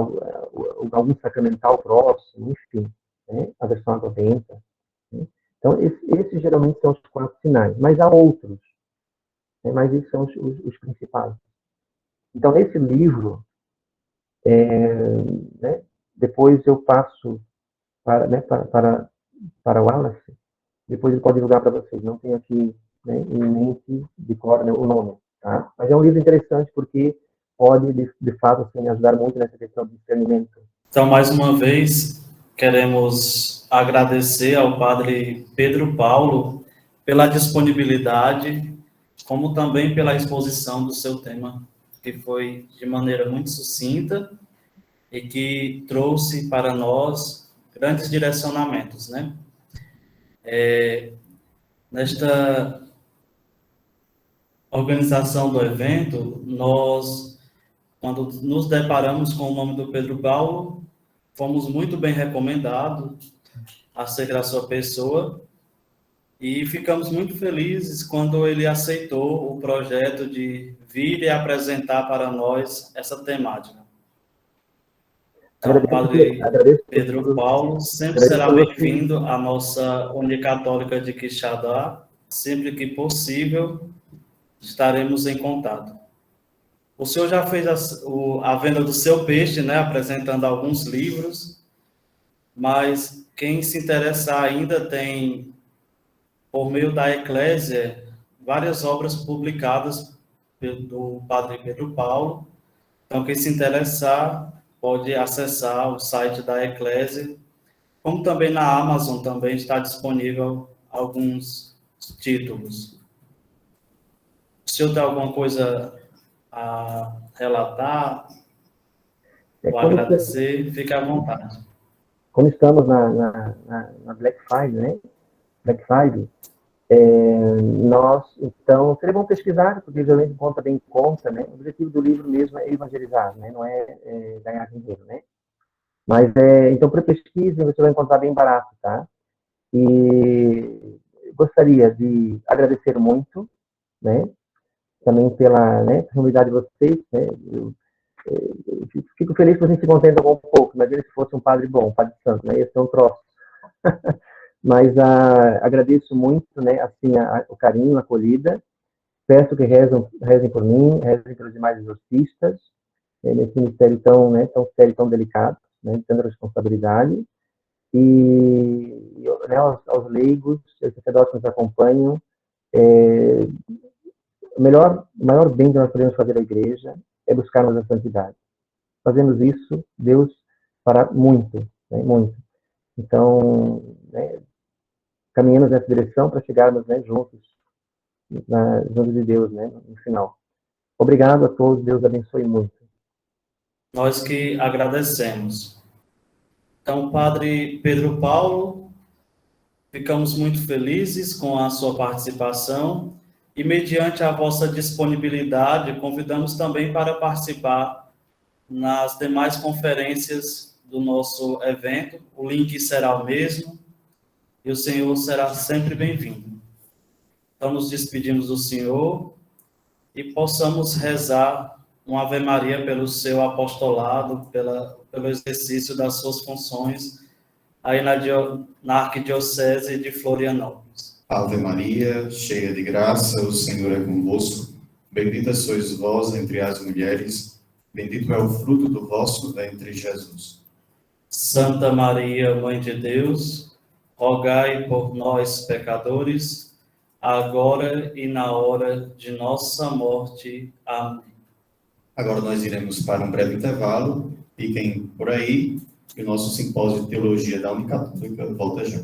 algum sacramental próximo, enfim, né, aversão à doença. Né? Então, esses geralmente são os 4 sinais, mas há outros, né, mas esses são os principais. Então, esse livro, né, depois eu passo para o Wallace, depois ele pode divulgar para vocês, não tenho aqui, né, em mente de cor, né, o nome, tá? Mas é um livro interessante porque pode, de fato, assim, ajudar muito nessa questão de discernimento. Então, mais uma vez, queremos agradecer ao Padre Pedro Paulo pela disponibilidade, como também pela exposição do seu tema, que foi de maneira muito sucinta e que trouxe para nós grandes direcionamentos, né? Nesta organização do evento, nós, quando nos deparamos com o nome do Pedro Paulo, fomos muito bem recomendados a ser a sua pessoa e ficamos muito felizes quando ele aceitou o projeto de vir e apresentar para nós essa temática. Então, Padre Pedro Paulo sempre será bem-vindo à nossa Unicatólica de Quixadá, sempre que possível, estaremos em contato. O senhor já fez a venda do seu peixe, né, apresentando alguns livros, mas quem se interessar ainda tem, por meio da Eclésia, várias obras publicadas do Padre Pedro Paulo. Então, quem se interessar pode acessar o site da Eclésia, como também na Amazon também está disponível alguns títulos. O senhor tem alguma coisa a relatar ou agradecer? Fique à vontade. Como estamos na Black Friday, né? Black Friday, nós, então, seria bom pesquisar, porque geralmente conta bem conta, né? O objetivo do livro mesmo é evangelizar, né? Não é ganhar dinheiro, né? Mas, então, para pesquisa, você vai encontrar bem barato, tá? E gostaria de agradecer muito, né? Também pela, né, disponibilidade de vocês, né? Eu fico feliz que vocês se contentam com um pouco, mas se fosse um padre bom, um padre santo, né? Esse é um troço. Mas agradeço muito, né, assim, o carinho, a acolhida. Peço que rezem por mim, rezem pelos demais exorcistas, nesse ministério tão, né, tão sério, tão delicado, né, de tanta responsabilidade. E né, aos leigos, aos sacerdotes que nos acompanham, o maior bem que nós podemos fazer à igreja é buscarmos a santidade. Fazemos isso, Deus fará muito, né, muito. Então, né, caminhamos nessa direção para chegarmos, né, juntos de Deus, né, no final. Obrigado a todos, Deus abençoe muito. Nós que agradecemos. Então, Padre Pedro Paulo, ficamos muito felizes com a sua participação e, mediante a vossa disponibilidade, convidamos também para participar nas demais conferências do nosso evento. O link será o mesmo e o senhor será sempre bem-vindo. Então, nos despedimos do senhor e possamos rezar uma Ave Maria pelo seu apostolado, pelo exercício das suas funções aí na Arquidiocese de Florianópolis. Ave Maria, cheia de graça, o Senhor é convosco. Bendita sois vós entre as mulheres, bendito é o fruto do vosso ventre, Jesus. Santa Maria, Mãe de Deus, rogai por nós, pecadores, agora e na hora de nossa morte. Amém. Agora nós iremos para um breve intervalo. Fiquem por aí que o nosso simpósio de teologia da Unicatólica volta já.